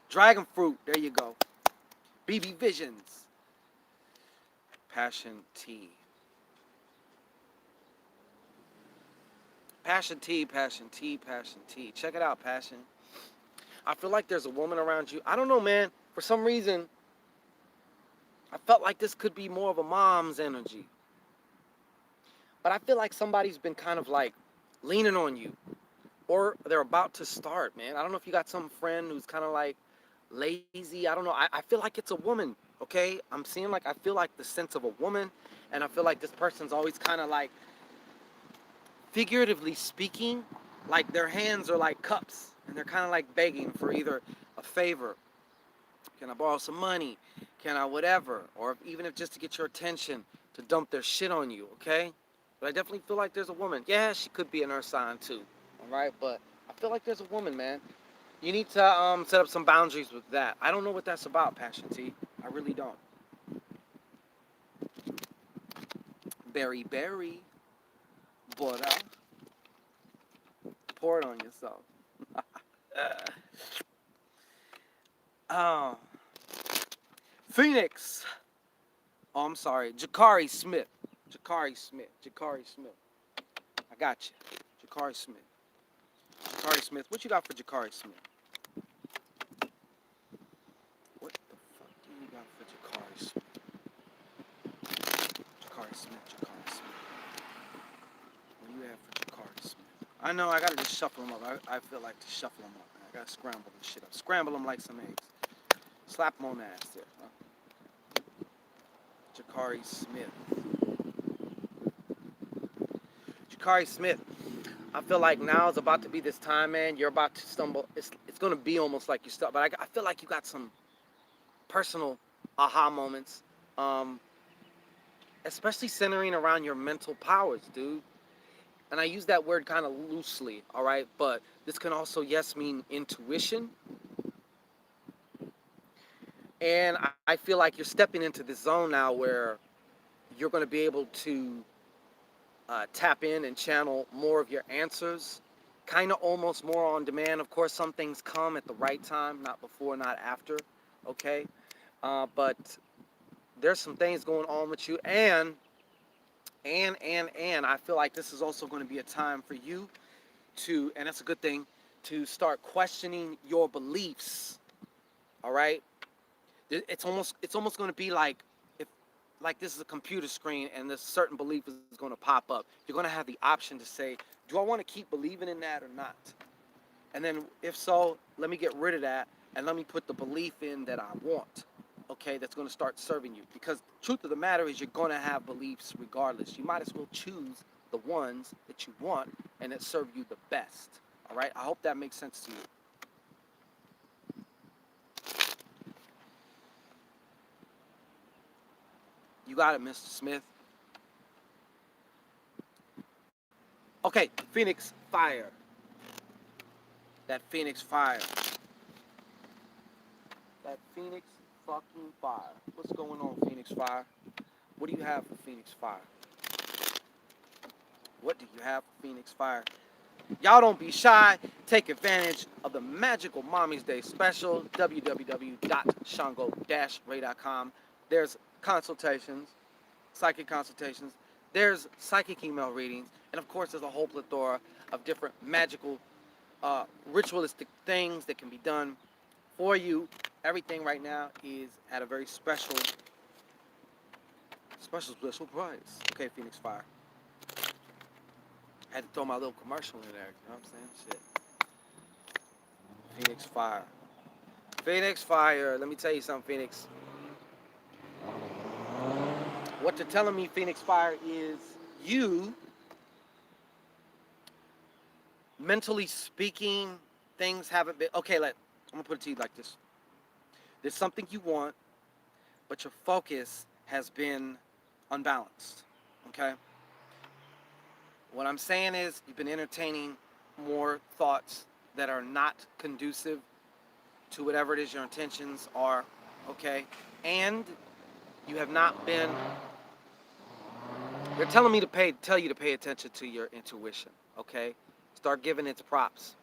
Dragon fruit. There you go. BB Visions. Passion Tea. Passion Tea, Passion Tea, Passion Tea. Check it out, Passion. I feel like there's a woman around you. I don't know, man. For some reason, I felt like this could be more of a mom's energy. But I feel like somebody's been kind of like leaning on you. Or they're about to start, man. I don't know if you got some friend who's kind of like lazy. I don't know. I feel like it's a woman, okay? I'm seeing like, I feel like the sense of a woman. And I feel like this person's always kind of like, figuratively speaking, like their hands are like cups and they're kind of like begging for either a favor. Can I borrow some money? Can I whatever? Or even if just to get your attention, to dump their shit on you, okay? But I definitely feel like there's a woman. Yeah, she could be an earth sign too, all right? But I feel like there's a woman, man. You need to set up some boundaries with that. I don't know what that's about, Passion T. I really don't. Berry, but pour it on yourself. uh, Phoenix. Oh, I'm sorry. Jakari Smith. Jakari Smith. Jakari Smith. I got you. Jakari Smith. Jakari Smith. What you got for Jakari Smith? What the fuck do you got for Jakari Smith? Jakari Smith. Jakari Smith. What do you have for Jakari Smith? I know I gotta just shuffle them up. I feel like to shuffle them up. Man. I gotta scramble this shit up. Scramble them like some eggs. Slap them on the ass there. Huh? Jakari Smith. Jakari Smith. I feel like now is about to be this time, man. You're about to stumble. It's gonna be almost like you stumble. But I feel like you got some personal aha moments, especially centering around your mental powers, dude. And I use that word kind of loosely, all right? But this can also, yes, mean intuition. And I feel like you're stepping into this zone now where you're going to be able to tap in and channel more of your answers, kind of almost more on demand. Of course, some things come at the right time, not before, not after, okay? But there's some things going on with you, and I feel like this is also going to be a time for you to, and that's a good thing, to start questioning your beliefs. All right, it's almost going to be like if like this is a computer screen and this certain belief is going to pop up. You're going to have the option to say, do I want to keep believing in that or not? And then if so, let me get rid of that and let me put the belief in that I want. Okay, that's going to start serving you. Because the truth of the matter is you're going to have beliefs regardless. You might as well choose the ones that you want and that serve you the best. All right, I hope that makes sense to you. You got it, Mr. Smith. Okay, Phoenix Fire. That Phoenix Fire. That Phoenix fucking Fire. What's going on, Phoenix Fire? What do you have for Phoenix Fire? What do you have for Phoenix Fire? Y'all don't be shy. Take advantage of the magical Mommy's Day special, www.shango-ray.com. There's consultations, psychic consultations. There's psychic email readings. And of course, there's a whole plethora of different magical, ritualistic things that can be done for you. Everything right now is at a very special price. Okay, Phoenix Fire. I had to throw my little commercial in there. You know what I'm saying? Shit. Phoenix Fire. Phoenix Fire. Let me tell you something, Phoenix. What you're telling me, Phoenix Fire, is you, mentally speaking, things haven't been. Okay, I'm going to put it to you like this. There's something you want, but your focus has been unbalanced. Okay? What I'm saying is you've been entertaining more thoughts that are not conducive to whatever it is your intentions are, okay? And you have not been. They're telling me to tell you to pay attention to your intuition, okay? Start giving its props.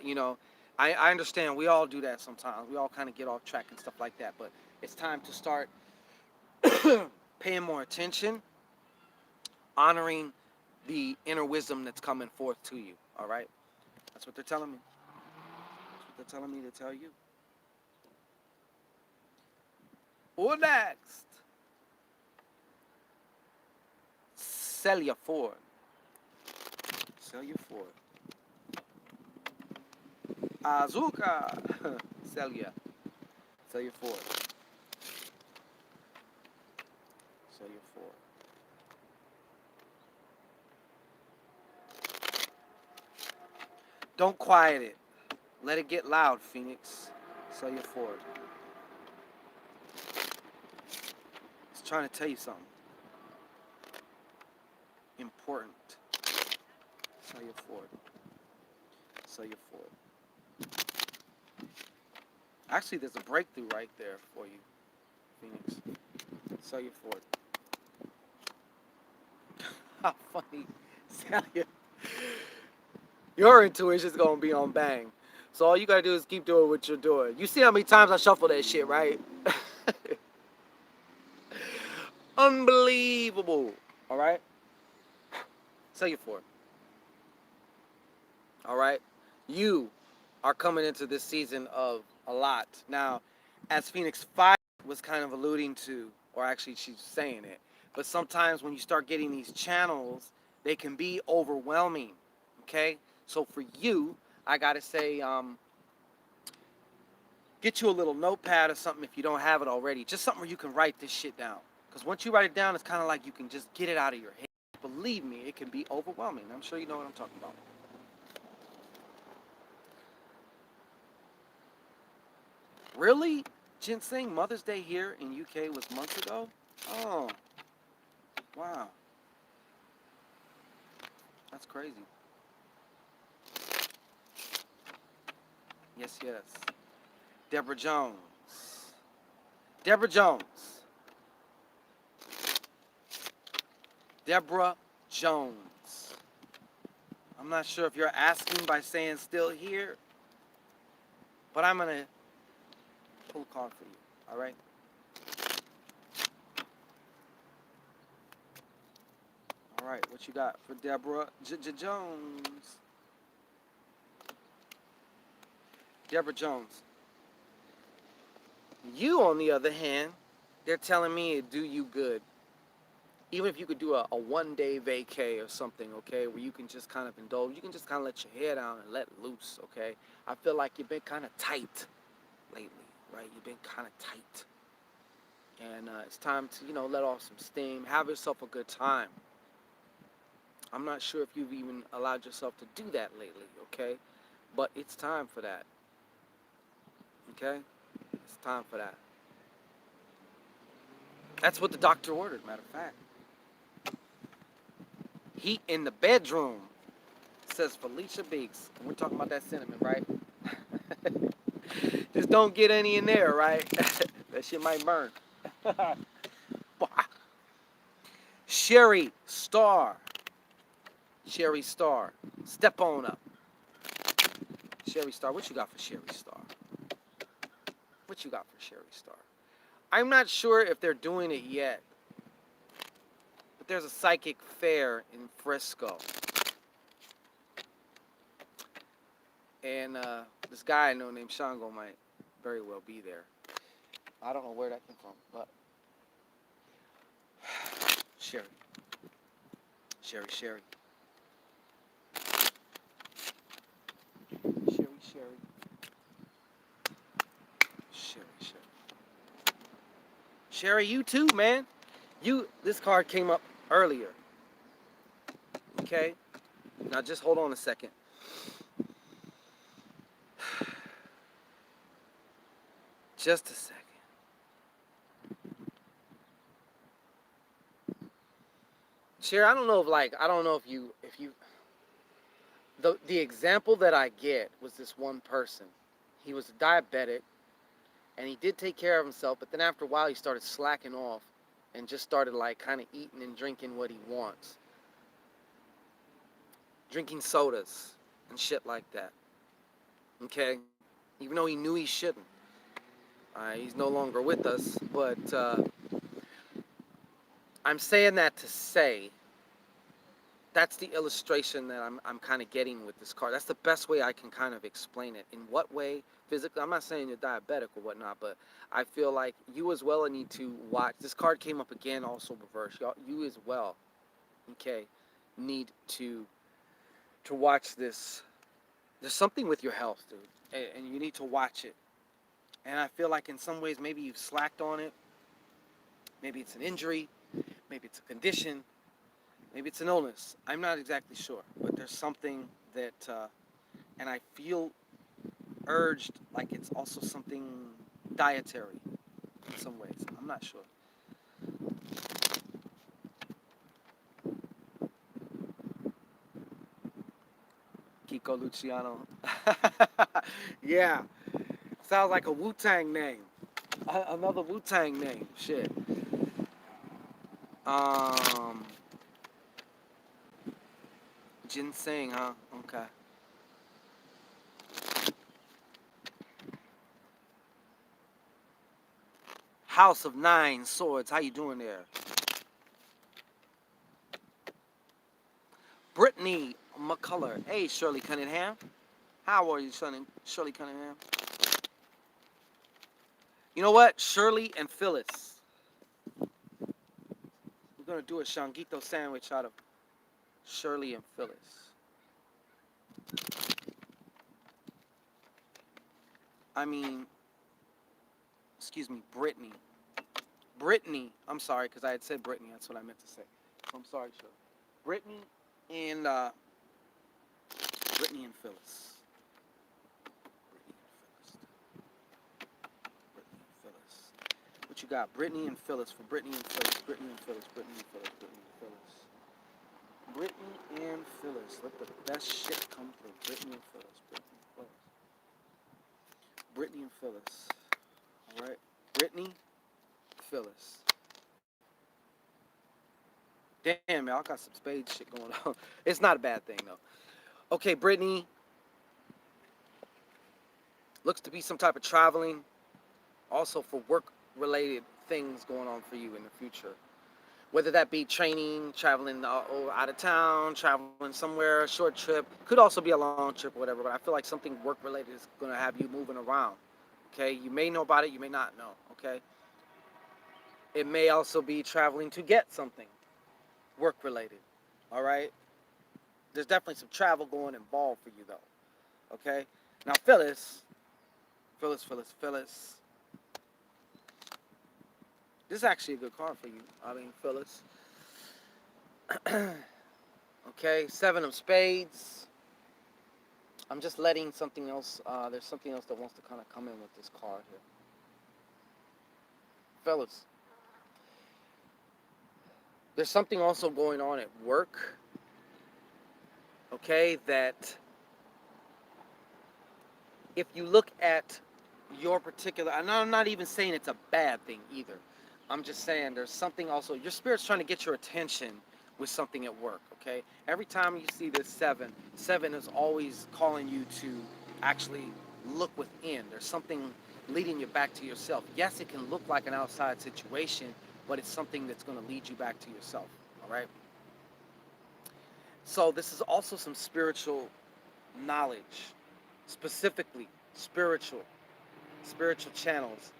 You know, I understand we all do that sometimes. We all kind of get off track and stuff like that, but it's time to start paying more attention, honoring the inner wisdom that's coming forth to you, all right? That's what they're telling me. That's what they're telling me to tell you. Or next, Celia Ford. Celia Ford. Azuka. Celia. Celia Ford. Celia Ford. Don't quiet it. Let it get loud, Phoenix. Sell your Ford. It's trying to tell you something important. Sell your Ford. Sell your Ford. Actually, there's a breakthrough right there for you, Phoenix. Sell your Ford. How funny. Sell your intuition's gonna be on bang. So all you gotta do is keep doing what you're doing. You see how many times I shuffle that shit, right? Unbelievable. All right? Sell your Ford. All right? You are coming into this season of a lot. Now, as Phoenix 5 was kind of alluding to, or actually she's saying it, but sometimes when you start getting these channels, they can be overwhelming. Okay? So for you, I gotta say, get you a little notepad or something if you don't have it already. Just something where you can write this shit down. Because once you write it down, it's kind of like you can just get it out of your head. Believe me, it can be overwhelming. I'm sure you know what I'm talking about. Really? Ginseng Mother's Day here in UK was months ago? Oh, wow. That's crazy. Yes, yes. Deborah Jones. Deborah Jones. Deborah Jones. I'm not sure if you're asking by saying still here, but I'm going to pull a card for you. All right? All right, what you got for Deborah Jones? Deborah Jones. You, on the other hand, they're telling me it do you good. Even if you could do a one-day vacay or something, okay, where you can just kind of indulge, you can just kind of let your hair down and let loose, okay? I feel like you've been kind of tight lately, right? You've been kind of tight. And it's time to, let off some steam. Have yourself a good time. I'm not sure if you've even allowed yourself to do that lately, okay? But it's time for that, okay? It's time for that. That's what the doctor ordered, matter of fact. Heat in the bedroom, says Felicia Beeks. And we're talking about that cinnamon, right? Just don't get any in there, right? That shit might burn. Sherry Star. Sherry Star. Step on up. Sherry Star. What you got for Sherry Star? What you got for Sherry Star? I'm not sure if they're doing it yet, but there's a psychic fair in Frisco. And this guy I know named Shango might very well be there. I don't know where that came from, but Sherry. Sherry. Sherry. Sherry, you too, man. This card came up earlier. Okay? Now just hold on a second. Just a second. Sherry, I don't know if you the example that I get was this one person. He was a diabetic and he did take care of himself, but then after a while he started slacking off and just started like kind of eating and drinking what he wants. Drinking sodas and shit like that. Okay? Even though he knew he shouldn't. He's no longer with us, but I'm saying that to say that's the illustration that I'm kind of getting with this card. That's the best way I can kind of explain it. In what way? Physically, I'm not saying you're diabetic or whatnot, but I feel like you as well need to watch. This card came up again, also reversed. You as well, okay, need to watch this. There's something with your health, dude, and you need to watch it. And I feel like in some ways maybe you've slacked on it. Maybe it's an injury. Maybe it's a condition. Maybe it's an illness. I'm not exactly sure. But there's something that, and I feel urged, like it's also something dietary in some ways. I'm not sure. Kiko Luciano. Yeah, sounds like a Wu Tang name. Another Wu Tang name. Shit. Um, Ginseng, huh? Okay. House of Nine Swords. How you doing there? Brittany McCullough. Hey, Shirley Cunningham. How are you, Shirley Cunningham? You know what? Shirley and Phyllis. We're gonna do a Shanguito sandwich out of Shirley and Phyllis. I mean, excuse me, Brittany. Brittany. I'm sorry, because I had said Brittany. That's what I meant to say. So I'm sorry, Shirley. Brittany and Brittany and Phyllis. Brittany and Phyllis. What you got? Brittany and Phyllis for Brittany and Phyllis. Brittany and Phyllis. Brittany and Phyllis. Brittany and Phyllis. Brittany and Phyllis. Let the best shit come through. Brittany and Phyllis. Brittany and Phyllis. Brittany and Phyllis. All right. Brittany, Phyllis. Damn, man, I got some spade shit going on. It's not a bad thing though. Okay, Brittany looks to be some type of traveling, also for work-related things going on for you in the future. Whether that be training, traveling out of town, traveling somewhere, a short trip, could also be a long trip or whatever. But I feel like something work-related is going to have you moving around. Okay, you may know about it, you may not know. Okay, it may also be traveling to get something work-related. All right, there's definitely some travel going involved for you though. Okay, now Phyllis, Phyllis. This is actually a good card for you. I mean, Phyllis. Okay, Seven of Spades. I'm just letting something else. There's something else that wants to kind of come in with this card here, Phyllis. There's something also going on at work. Okay, that if you look at your particular, and I'm not even saying it's a bad thing either. I'm just saying there's something also, your spirit's trying to get your attention with something at work, okay? Every time you see this seven is always calling you to actually look within. There's something leading you back to yourself. Yes, it can look like an outside situation, but it's something that's going to lead you back to yourself, all right? So this is also some spiritual knowledge, specifically spiritual channels.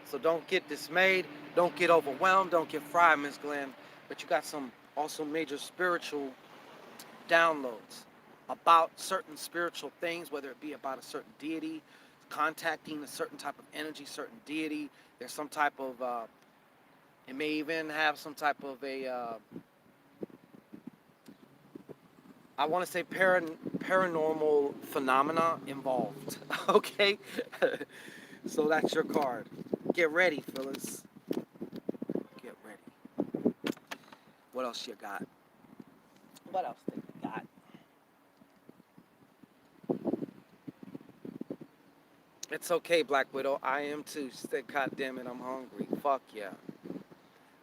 So don't get dismayed, don't get overwhelmed, don't get fried, Miss Glenn. But you got some also major spiritual downloads about certain spiritual things, whether it be about a certain deity, contacting a certain type of energy, certain deity. There's some type of, it may even have some type of I want to say paranormal phenomena involved. Okay? So that's your card. Get ready, Phyllis. Get ready. What else you got? What else they got? It's okay, Black Widow. I am too. She said, God damn it, I'm hungry. Fuck yeah.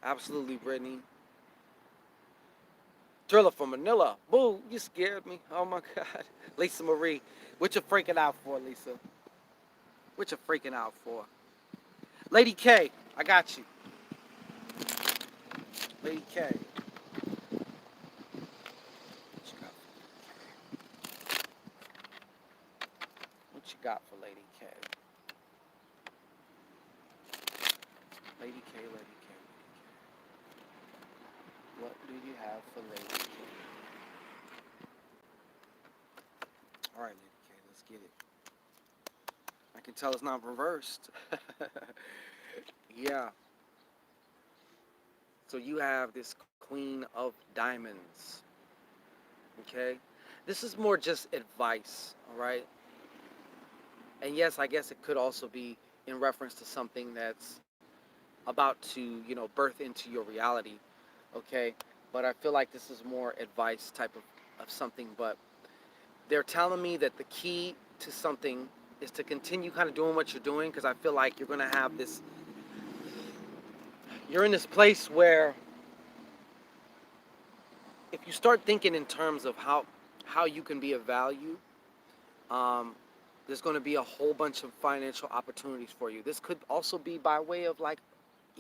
Absolutely, Brittany. Driller from Manila. Boo, you scared me. Oh my God. Lisa Marie. What you freaking out for, Lisa? What you freaking out for? Lady K, I got you. Lady K. What you got? What you got for Lady K? Lady K, Lady K. What do you have for Lady K? All right, Lady K, let's get it. I can tell it's not reversed. Yeah. So you have this Queen of Diamonds. Okay? This is more just advice, all right? And yes, I guess it could also be in reference to something that's about to, birth into your reality. Okay. But I feel like this is more advice type of something. But they're telling me that the key to something is to continue kind of doing what you're doing, because I feel like you're going to have this, you're in this place where if you start thinking in terms of how you can be of value, um, there's going to be a whole bunch of financial opportunities for you. This could also be by way of, like,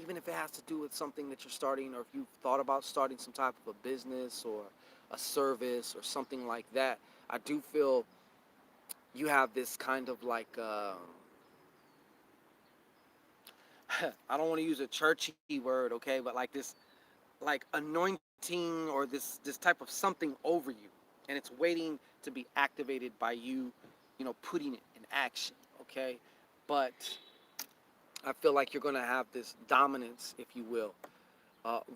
even if it has to do with something that you're starting, or if you've thought about starting some type of a business or a service or something like that. I do feel you have this kind of like I don't want to use a churchy word, okay, but like this, like anointing, or this type of something over you, and it's waiting to be activated by you, putting it in action, okay. But I feel like you're going to have this dominance, if you will,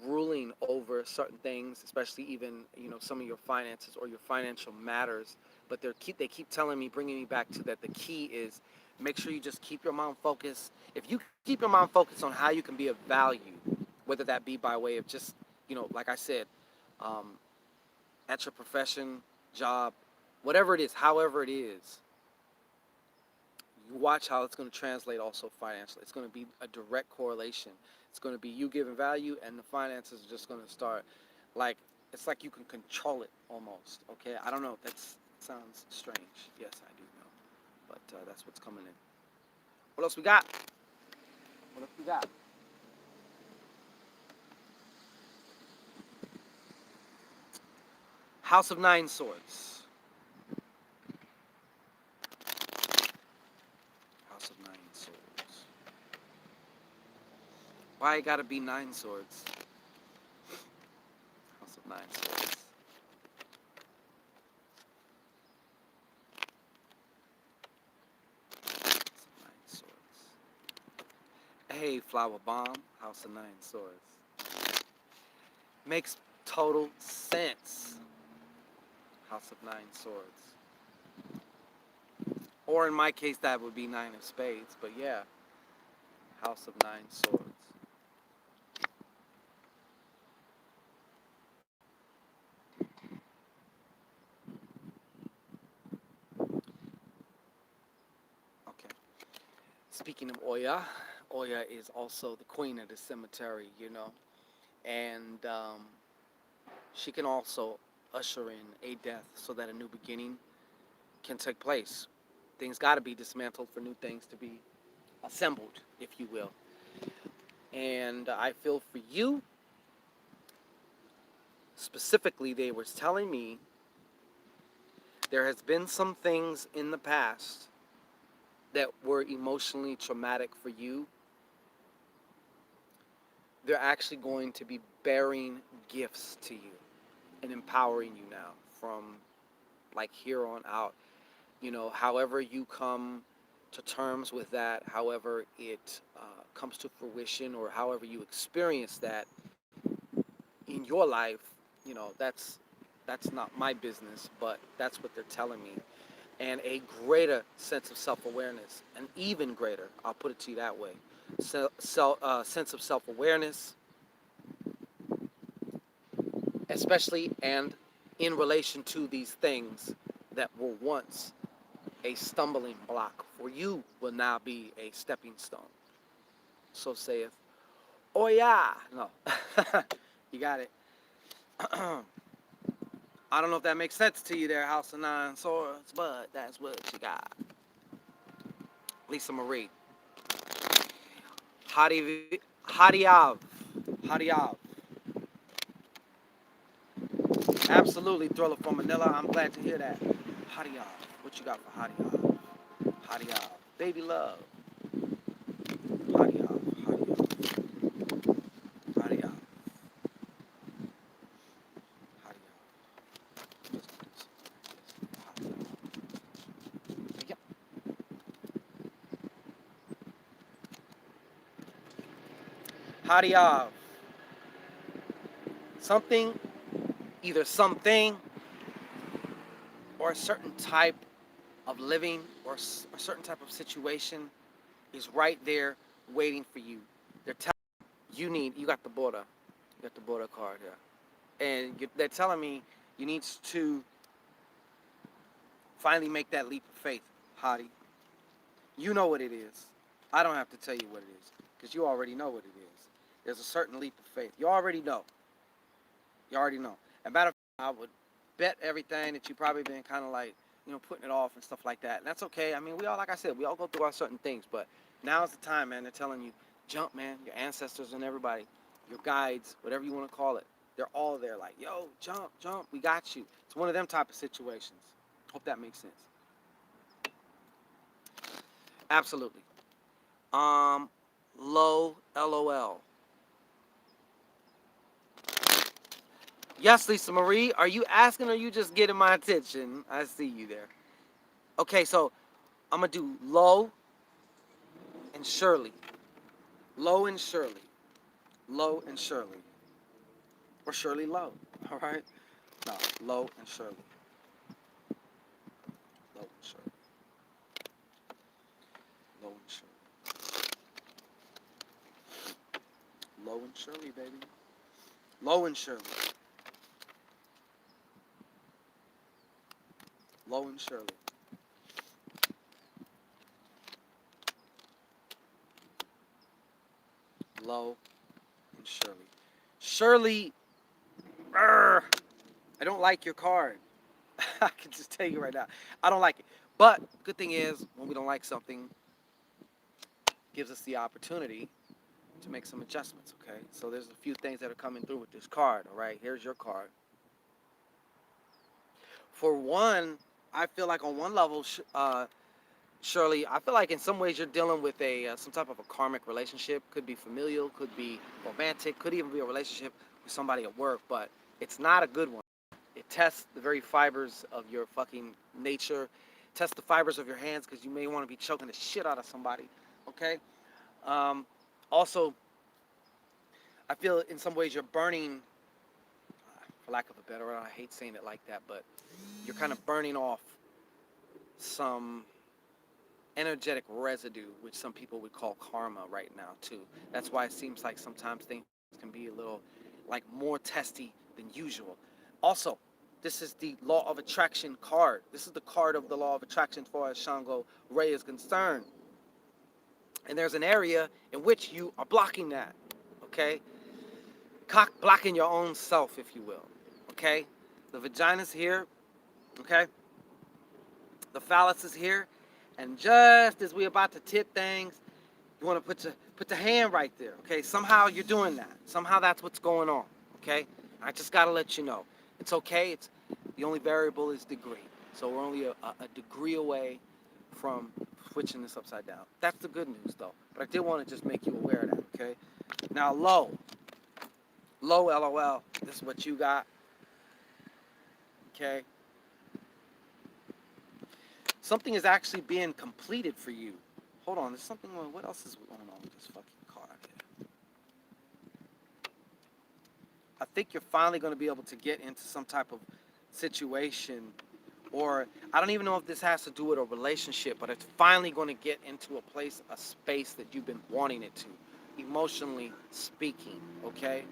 ruling over certain things, especially even, some of your finances or your financial matters. But they keep telling me, bringing me back to that. The key is make sure you just keep your mind focused. If you keep your mind focused on how you can be of value, whether that be by way of just, like I said, um, at your profession, job, whatever it is, however it is, you watch how it's going to translate also financially. It's going to be a direct correlation. It's going to be you giving value, and the finances are just going to start, like, it's like you can control it almost. Okay, I don't know. That sounds strange. Yes, I do know, but that's what's coming in. What else we got? What else we got? House of Nine Swords. House of Nine Swords. Why it gotta be nine swords? House of Nine Swords. House of Nine Swords. Hey, Flower Bomb. House of Nine Swords. Makes total sense. House of Nine Swords. Or in my case, that would be Nine of Spades. But yeah, House of Nine Swords. Okay. Speaking of Oya, Oya is also the queen of the cemetery, and she can also usher in a death so that a new beginning can take place. Things got to be dismantled for new things to be assembled, if you will. And I feel for you, specifically, they were telling me there has been some things in the past that were emotionally traumatic for you. They're actually going to be bearing gifts to you and empowering you now from, like, here on out. However you come to terms with that, however it comes to fruition, or however you experience that in your life, that's not my business, but that's what they're telling me. And a greater sense of self-awareness, an even greater, I'll put it to you that way, sense of self-awareness, especially and in relation to these things that were once a stumbling block for you, will now be a stepping stone. So saith, oh yeah, no, you got it. I don't know if that makes sense to you there, House of Nine Swords, but that's what you got. Lisa Marie. Hadiav. Hadiav. Absolutely, Thriller from Manila. I'm glad to hear that. Hadiav. What you got for Hadiav? Hadiav. Baby love. Hadiav. Hadiav. Hadiav. Hadiav. Yep. Hadiav. Something, either something or a certain type of living or a certain type of situation is right there waiting for you. They're telling you got the border. You got the border card here. And they're telling me you need to finally make that leap of faith, Hottie. You know what it is. I don't have to tell you what it is because you already know what it is. There's a certain leap of faith. You already know. You already know. And matter of fact, I would bet everything that you probably been kind of like, putting it off and stuff like that. And that's okay. I mean, we all, like I said, we all go through our certain things. But now's the time, man. They're telling you, jump, man. Your ancestors and everybody, your guides, whatever you want to call it. They're all there like, yo, jump, jump. We got you. It's one of them type of situations. Hope that makes sense. Absolutely. Low LOL. Yes, Lisa Marie. Are you asking or are you just getting my attention? I see you there. Okay, so I'm going to do Low and Shirley. Low and Shirley. Low and Shirley. Or Shirley Low. All right? No, Low and Shirley. Low and Shirley. Low and Shirley. Low and Shirley, baby. Low and Shirley. Low and Shirley. Low and Shirley. Shirley, I don't like your card. I can just tell you right now. I don't like it. But good thing is, when we don't like something, it gives us the opportunity to make some adjustments, okay? So there's a few things that are coming through with this card, all right? Here's your card. For one, I feel like on one level, Shirley, I feel like in some ways you're dealing with some type of a karmic relationship. Could be familial, could be romantic, could even be a relationship with somebody at work, but it's not a good one. It tests the very fibers of your fucking nature. Test the fibers of your hands because you may want to be choking the shit out of somebody, okay? Also, I feel in some ways you're burning, for lack of a better word, I hate saying it like that, but you're kind of burning off some energetic residue, which some people would call karma right now too. That's why it seems like sometimes things can be a little like more testy than usual. Also, this is the law of attraction card. This is the card of the law of attraction as far as Shango Rei is concerned. And there's an area in which you are blocking that, okay? Blocking your own self, if you will, okay? The vagina's here, okay? The phallus is here. And just as we're about to tip things, you want to put the hand right there, okay? Somehow you're doing that. Somehow that's what's going on, okay? I just got to let you know. It's okay. It's the only variable is degree. So we're only a degree away from switching this upside down. That's the good news, though. But I did want to just make you aware of that, okay? Now, low, LOL, this is what you got, okay? Something is actually being completed for you. Hold on, there's something, what else is going on with this fucking card here? I think you're finally going to be able to get into some type of situation, or I don't even know if this has to do with a relationship, but it's finally going to get into a space that you've been wanting it to, emotionally speaking, okay?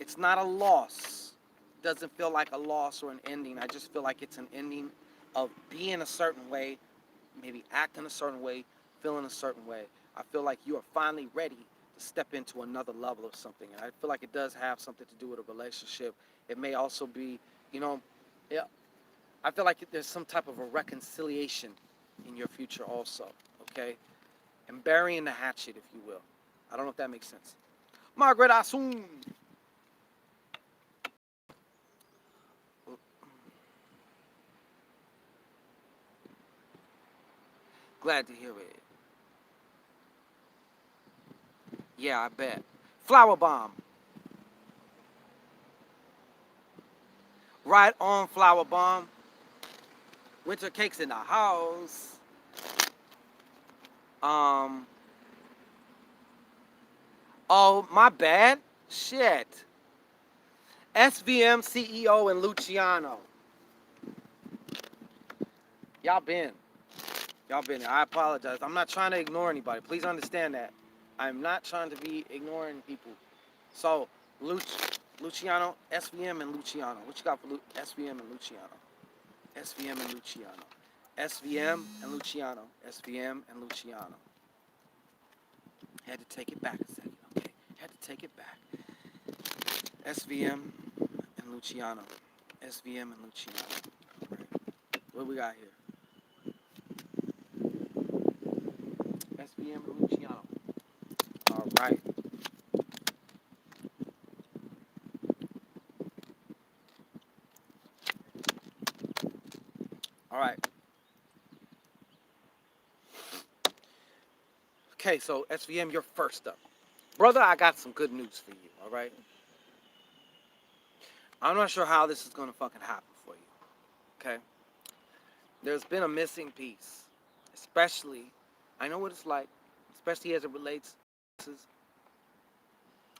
It's not a loss. It doesn't feel like a loss or an ending. I just feel like it's an ending of being a certain way, maybe acting a certain way, feeling a certain way. I feel like you are finally ready to step into another level of something. And I feel like it does have something to do with a relationship. It may also be, yeah, I feel like there's some type of a reconciliation in your future also, okay? And burying the hatchet, if you will. I don't know if that makes sense. Margaret Asun. Glad to hear it. Yeah, I bet. Flower bomb. Right on, flower bomb. Winter cakes in the house. Oh, my bad. Shit. SVM CEO and Luciano. Y'all been. Y'all been there. I apologize. I'm not trying to ignore anybody. Please understand that. I'm not trying to be ignoring people. So, Luciano, SVM, and Luciano. What you got for SVM and Luciano? SVM and Luciano. SVM and Luciano. SVM and Luciano. Had to take it back a second, okay? Had to take it back. SVM and Luciano. SVM and Luciano. All right. What we got here? SVM and Luciano. All right. All right. Okay, so SVM, you're first up. Brother, I got some good news for you, all right? I'm not sure how this is going to fucking happen for you, okay? There's been a missing piece, especially, I know what it's like, especially as it relates,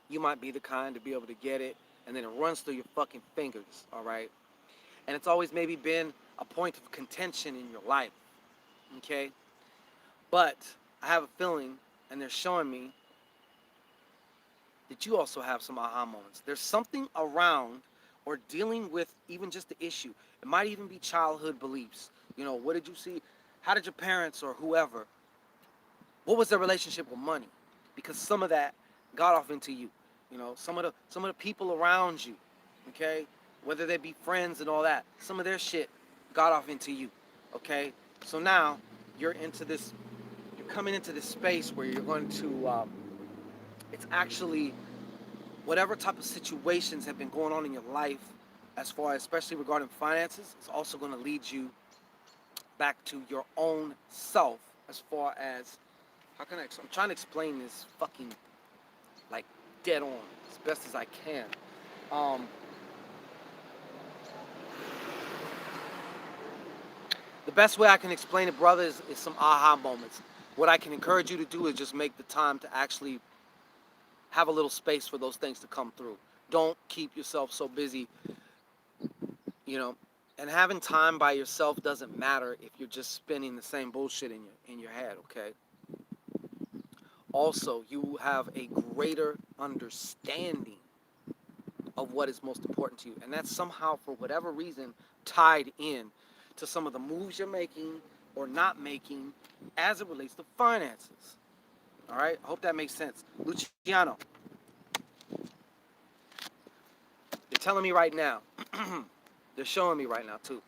you might be the kind to be able to get it, and then it runs through your fucking fingers, all right? And it's always maybe been a point of contention in your life, okay? But I have a feeling, and they're showing me that you also have some aha moments. There's something around or dealing with even just the issue. It might even be childhood beliefs. You know, what did you see? How did your parents or whoever, what was their relationship with money? Because some of that got off into you. You know, some of the people around you, okay, whether they be friends and all that, some of their shit got off into you, okay. So now you're into this, you're coming into this space where you're going to, it's actually whatever type of situations have been going on in your life, as far as especially regarding finances, it's also going to lead you back to your own self. As far as how can I'm trying to explain this fucking like dead on as best as I can. Um, the best way I can explain it, brother, is some aha moments. What I can encourage you to do is just make the time to actually have a little space for those things to come through. Don't keep yourself so busy, you know. And having time by yourself doesn't matter if you're just spinning the same bullshit in your head, okay? Also, you have a greater understanding of what is most important to you. And that's somehow, for whatever reason, tied in to some of the moves you're making or not making as it relates to finances. All right? I hope that makes sense. Luciano, they're telling me right now, they're showing me right now, too.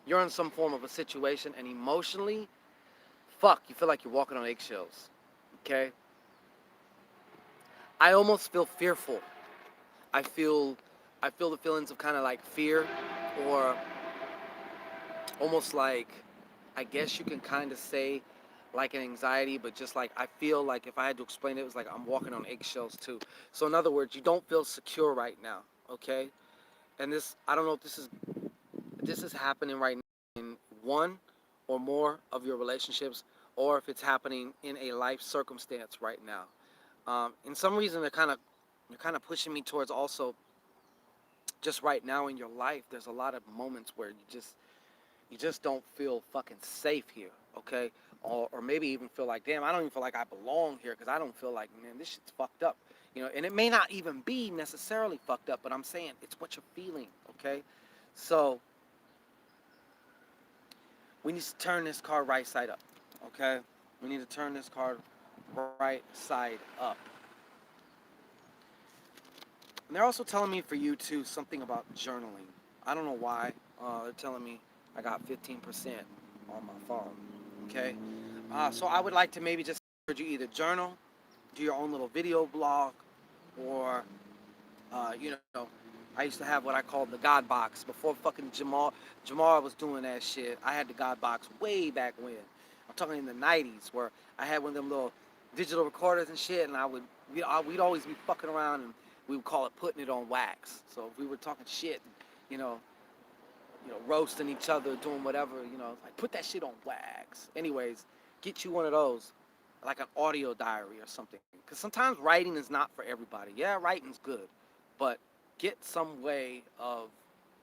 You're in some form of a situation, and emotionally, fuck, you feel like you're walking on eggshells. Okay? I almost feel fearful. I feel I feel the feelings of kind of like fear, or almost like, I guess you can kind of say like an anxiety, but just like I feel like if I had to explain it, it was like I'm walking on eggshells too. So in other words, you don't feel secure right now, okay? And this, I don't know if this is happening right now in one or more of your relationships, or if it's happening in a life circumstance right now. In some reason, they're kind of pushing me towards also just right now in your life. There's a lot of moments where you just don't feel fucking safe here, okay? Or maybe even feel like, damn, I don't even feel like I belong here, because I don't feel like, man, this shit's fucked up, you know. And it may not even be necessarily fucked up, but I'm saying it's what you're feeling, okay? So we need to turn this card right side up, okay? We need to turn this card right side up. And they're also telling me for you too something about journaling. I don't know why. They're telling me I got 15% on my phone. Okay. So I would like to maybe just encourage you either journal, do your own little video blog, or you know, I used to have what I called the God box before fucking Jamal was doing that shit. I had the God box way back when. I'm talking in the '90s, where I had one of them little digital recorders and shit, and we'd always be fucking around, and we would call it putting it on wax. So if we were talking shit, you know, roasting each other, doing whatever, like put that shit on wax. Anyways, get you one of those, like an audio diary or something. Because sometimes writing is not for everybody. Yeah, writing's good, but get some way of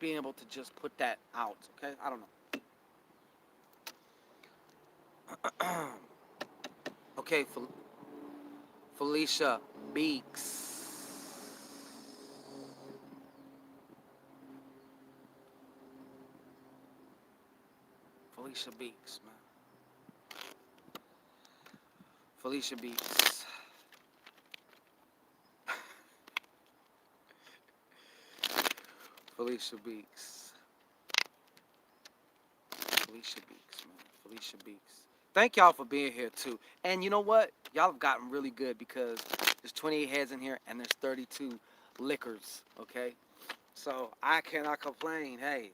being able to just put that out. Okay, I don't know. Okay, Felicia Beeks. Felicia Beeks, man. Felicia Beeks. Felicia Beeks. Felicia Beeks, man. Felicia Beeks. Thank y'all for being here too. And you know what? Y'all have gotten really good because there's 28 heads in here and there's 32 liquors. Okay, so I cannot complain. Hey,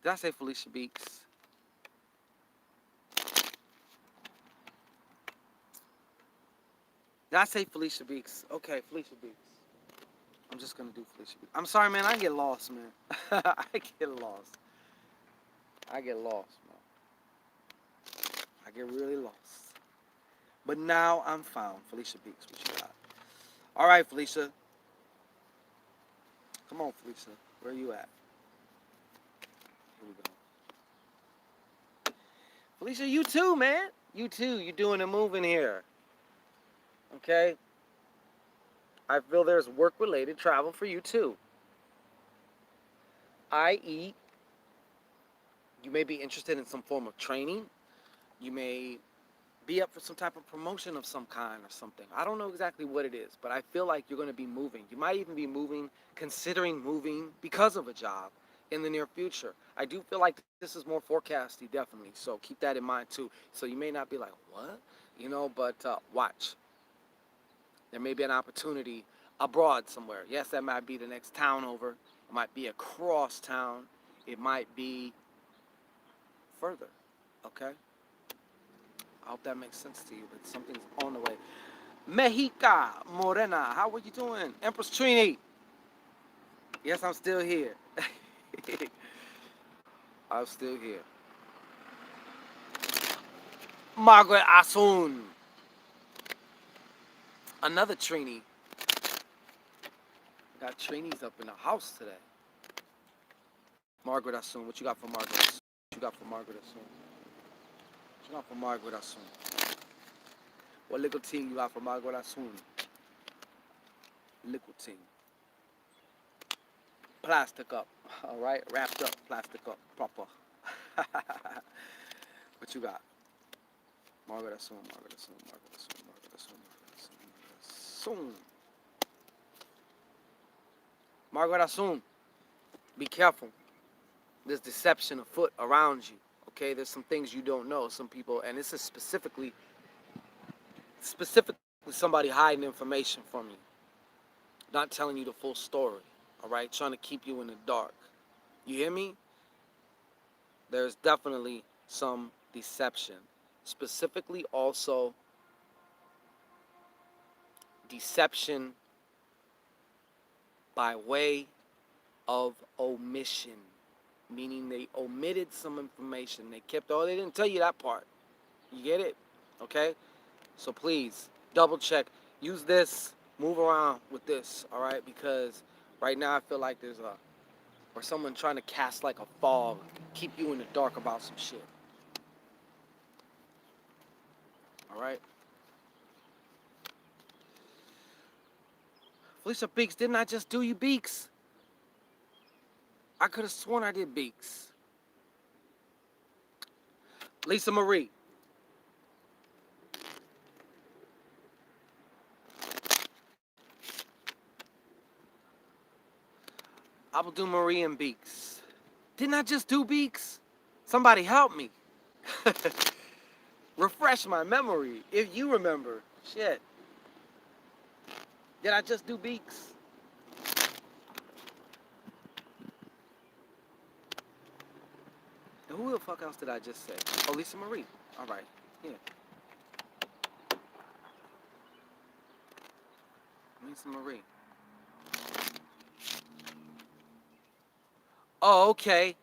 did I say Felicia Beeks? Did I say Felicia Beeks? Okay, Felicia Beeks. I'm just gonna do Felicia Beeks. I'm sorry, man. I get lost, man. I get lost. I get lost, man. I get really lost. But now I'm found. Felicia Beeks, what you got? All right, Felicia. Come on, Felicia. Where you at? Here we go. Felicia, you too, man. You too. You doing a move in here. Okay? I feel there's work-related travel for you too. I.e., you may be interested in some form of training. You may be up for some type of promotion of some kind or something. I don't know exactly what it is, but I feel like you're going to be moving. You might even be moving, considering moving because of a job in the near future. I do feel like this is more forecasty, definitely. So keep that in mind too. So you may not be like, what? But watch. There may be an opportunity abroad somewhere. Yes, that might be the next town over. It might be across town. It might be further. Okay? I hope that makes sense to you, but something's on the way. Mexica Morena, how are you doing? Empress Trini. Yes, I'm still here. I'm still here. Margaret Asun. Another Trini. Got Trinis up in the house today. Margaret Asun. What you got for Margaret Asun? What you got for Margaret Asun? What you got for Margaret Asun? What little team you got for Margaret Asun? Little team. Plastic up. All right? Wrapped up. Plastic up. Proper. What you got? Margaret Asun, Margaret Asun, Margaret Asun, Margaret Asun, Margaret Asun. Margaret Asun, be careful. There's deception afoot around you. Okay, there's some things you don't know. Some people, and this is specifically somebody hiding information from you, not telling you the full story. All right, trying to keep you in the dark. You hear me? There's definitely some deception. Specifically, also deception by way of omission, meaning they omitted some information. They didn't tell you that part. You get it? Okay? So please, double check. Use this, move around with this, all right? Because right now I feel like or someone trying to cast like a fog, keep you in the dark about some shit. All right? Felicia Beeks, didn't I just do you Beeks? I could have sworn I did Beeks. Lisa Marie. I will do Marie and Beeks. Didn't I just do Beeks? Somebody help me. Refresh my memory if you remember. Shit. Did I just do Beeks? And who the fuck else did I just say? Oh, Lisa Marie. All right. Yeah. Lisa Marie. Oh, okay.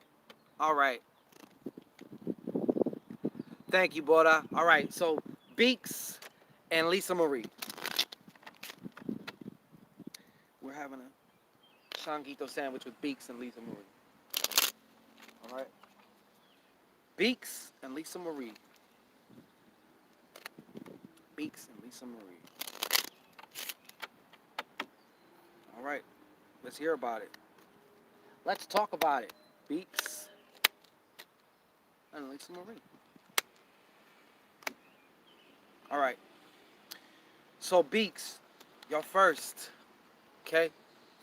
All right. Thank you, Bora. All right. So Beeks and Lisa Marie. Shanguito sandwich with Beaks and Lisa Marie. All right. Beaks and Lisa Marie. Beaks and Lisa Marie. All right. Let's hear about it. Let's talk about it. Beaks and Lisa Marie. All right. So Beaks, you're first. Okay.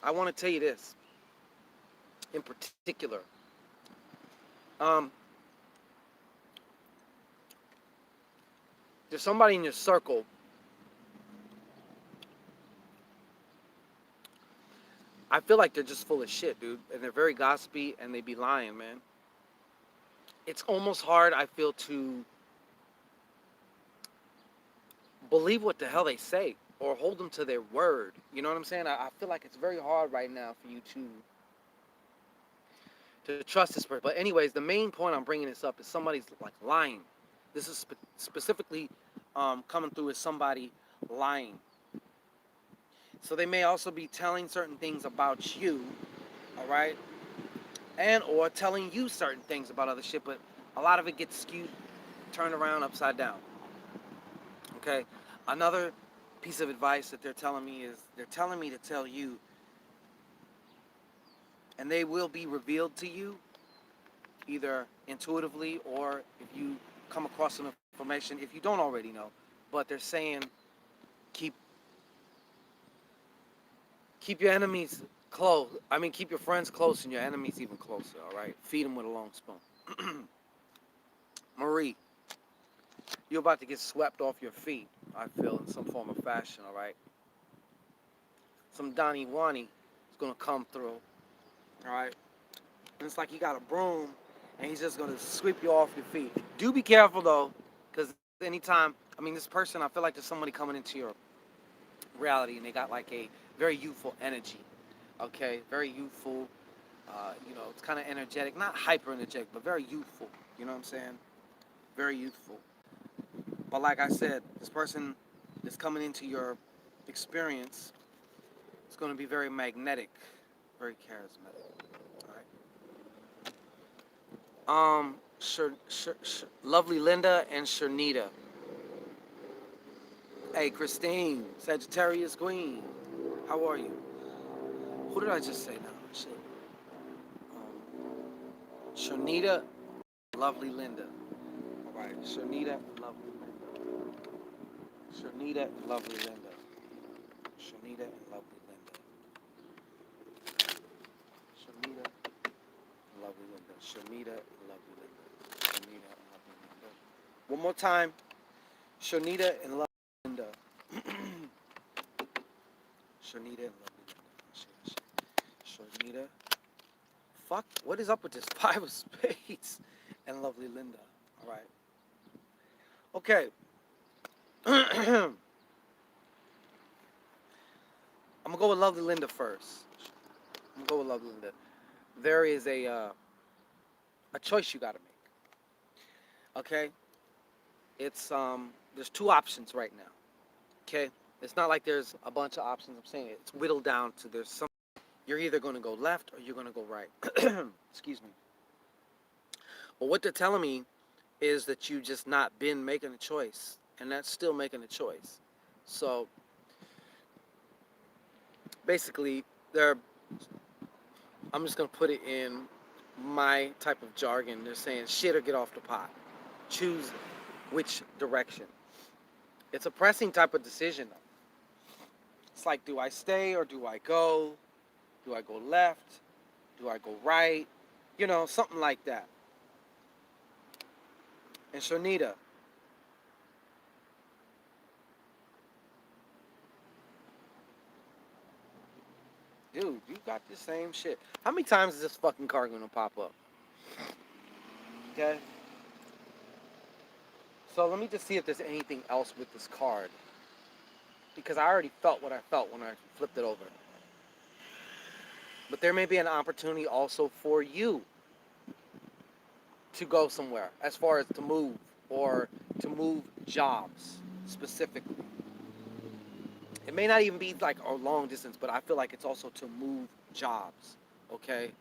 I want to tell you this in particular. Um, there's somebody in your circle. I feel like they're just full of shit, dude, and they're very gossipy, and they be lying, man. It's almost hard, I feel, to believe what the hell they say or hold them to their word. You know what I'm saying? I feel like it's very hard right now for you to trust this person. But anyways, the main point I'm bringing this up is somebody's like lying. This is specifically coming through as somebody lying. So they may also be telling certain things about you, all right, and or telling you certain things about other shit. But a lot of it gets skewed, turned around, upside down. Okay. Another piece of advice that they're telling me is they're telling me to tell you, and they will be revealed to you either intuitively or if you come across some information if you don't already know. But they're saying keep keep your enemies close. I mean, keep your friends close and your enemies even closer. All right. Feed them with a long spoon. Marie, you're about to get swept off your feet. I feel in some form of fashion. All right. Some Donnie Wani is gonna come through. All right. And it's like he got a broom and he's just gonna sweep you off your feet. Do be careful though, because anytime, I mean, this person, I feel like there's somebody coming into your reality and they got like a very youthful energy. Okay, very youthful. It's kind of energetic, not hyper energetic, but very youthful. You know what I'm saying? Very youthful. But like I said, this person that's coming into your experience is going to be very magnetic, very charismatic. All right. Lovely Linda and Shernita. Hey, Christine, Sagittarius Queen. How are you? Who did I just say now? Shit. Shernita, Lovely Linda. All right, Shernita, Lovely Linda. Shernita, Lovely Linda. Shernita, Lovely Linda. Shernita, Lovely Linda. Shernita, Lovely Linda. Shernita, Lovely Linda. One more time. Shernita and Lovely Linda. Shernita and Lovely Linda. Shernita. Fuck, what is up with this? Five of Spades and Lovely Linda. All right. Okay. I'm gonna go with Lovely Linda first. I'm gonna go with Lovely Linda. There is a choice you gotta make. Okay. It's there's two options right now. Okay. It's not like there's a bunch of options. I'm saying it's whittled down to there's some. You're either gonna go left or you're gonna go right. Excuse me. But what they're telling me is that you just not been making a choice, and that's still making a choice. So basically, I'm just gonna put it in my type of jargon. They're saying shit or get off the pot. Choose which direction. It's a pressing type of decision though. It's like, do I stay or do I go? Do I go left? Do I go right? Something like that. And Shonita, dude, you got the same shit. How many times is this fucking card gonna pop up? Okay. So let me just see if there's anything else with this card. Because I already felt what I felt when I flipped it over. But there may be an opportunity also for you to go somewhere as far as to move or to move jobs specifically. It may not even be like a long distance, but I feel like it's also to move jobs, okay?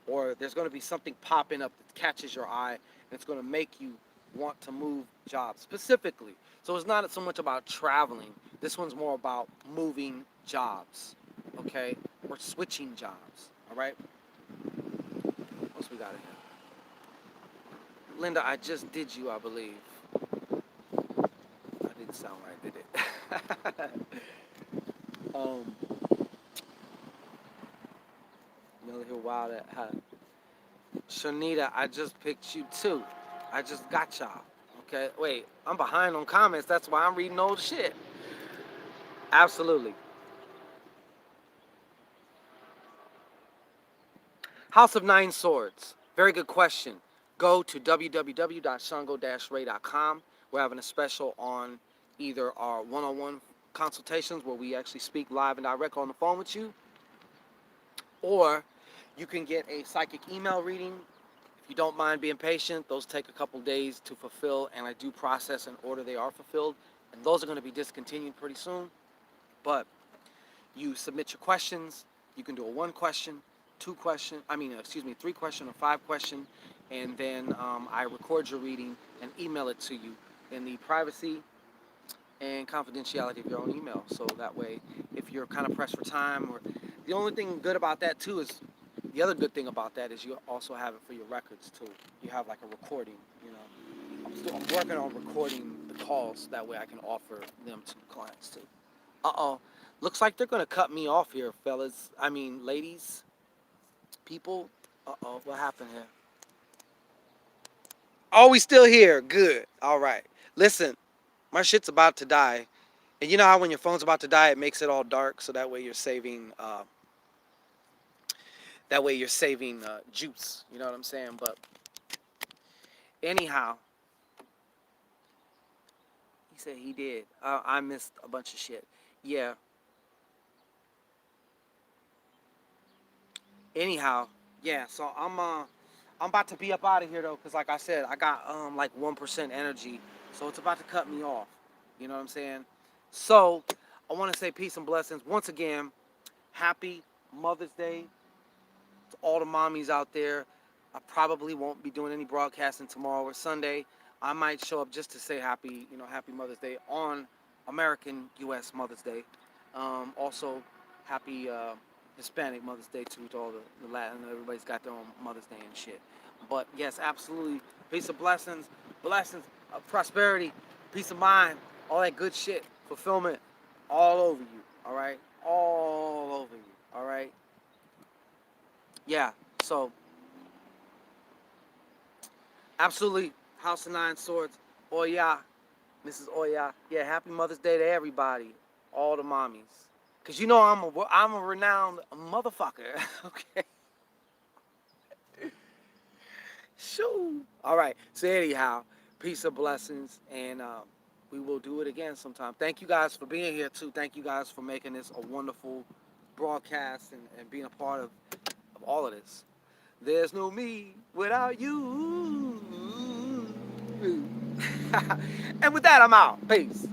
Or there's going to be something popping up that catches your eye, and it's going to make you want to move jobs specifically. So it's not so much about traveling. This one's more about moving jobs, okay? Or switching jobs, all right? What else we got in here? Linda, I just did you, I believe. That didn't sound right, did it? um, Miller Hill Wild at Shanita, I just picked you too. I just got y'all. Okay, wait, I'm behind on comments. That's why I'm reading old shit. Absolutely. House of Nine Swords. Very good question. Go to www.shango-ray.com. We're having a special on either our one-on-one consultations where we actually speak live and direct on the phone with you, or you can get a psychic email reading. If you don't mind being patient, those take a couple days to fulfill, and I do process in order they are fulfilled. And those are going to be discontinued pretty soon. But you submit your questions. You can do a one question, three question or five question, and then I record your reading and email it to you in the privacy and confidentiality of your own email. So that way, if you're kind of pressed for time, or the only thing good about that too is the other good thing about that is you also have it for your records too. You have like a recording, you know. I'm working on recording the calls. That way I can offer them to clients too. Uh-oh. Looks like they're going to cut me off here, fellas. I mean, ladies, people. Uh-oh. What happened here? Oh, we still here. Good. All right. Listen, my shit's about to die. And you know how when your phone's about to die, it makes it all dark, so that way you're saving juice. You know what I'm saying? But anyhow, he said he did. I missed a bunch of shit. Yeah. Anyhow, yeah. So I'm about to be up out of here though, cause like I said, I got like 1% energy, so it's about to cut me off. You know what I'm saying? So I want to say peace and blessings once again. Happy Mother's Day to all the mommies out there. I probably won't be doing any broadcasting tomorrow or Sunday. I might show up just to say happy Mother's Day on American U.S. Mother's Day. Also, happy Hispanic Mother's Day too to all the Latin. Everybody's got their own Mother's Day and shit. But yes, absolutely. Peace of blessings of prosperity, peace of mind, all that good shit, fulfillment, all over you. All right, all over you. All right. Yeah. So absolutely, House of Nine Swords. Oya, Mrs. Oya. Yeah, happy Mother's Day to everybody, all the mommies. Cause you know I'm a renowned motherfucker. Okay. Shoo. All right. So anyhow, peace and blessings, and we will do it again sometime. Thank you guys for being here too. Thank you guys for making this a wonderful broadcast and being a part of all of this. There's no me without you. And with that, I'm out. Peace.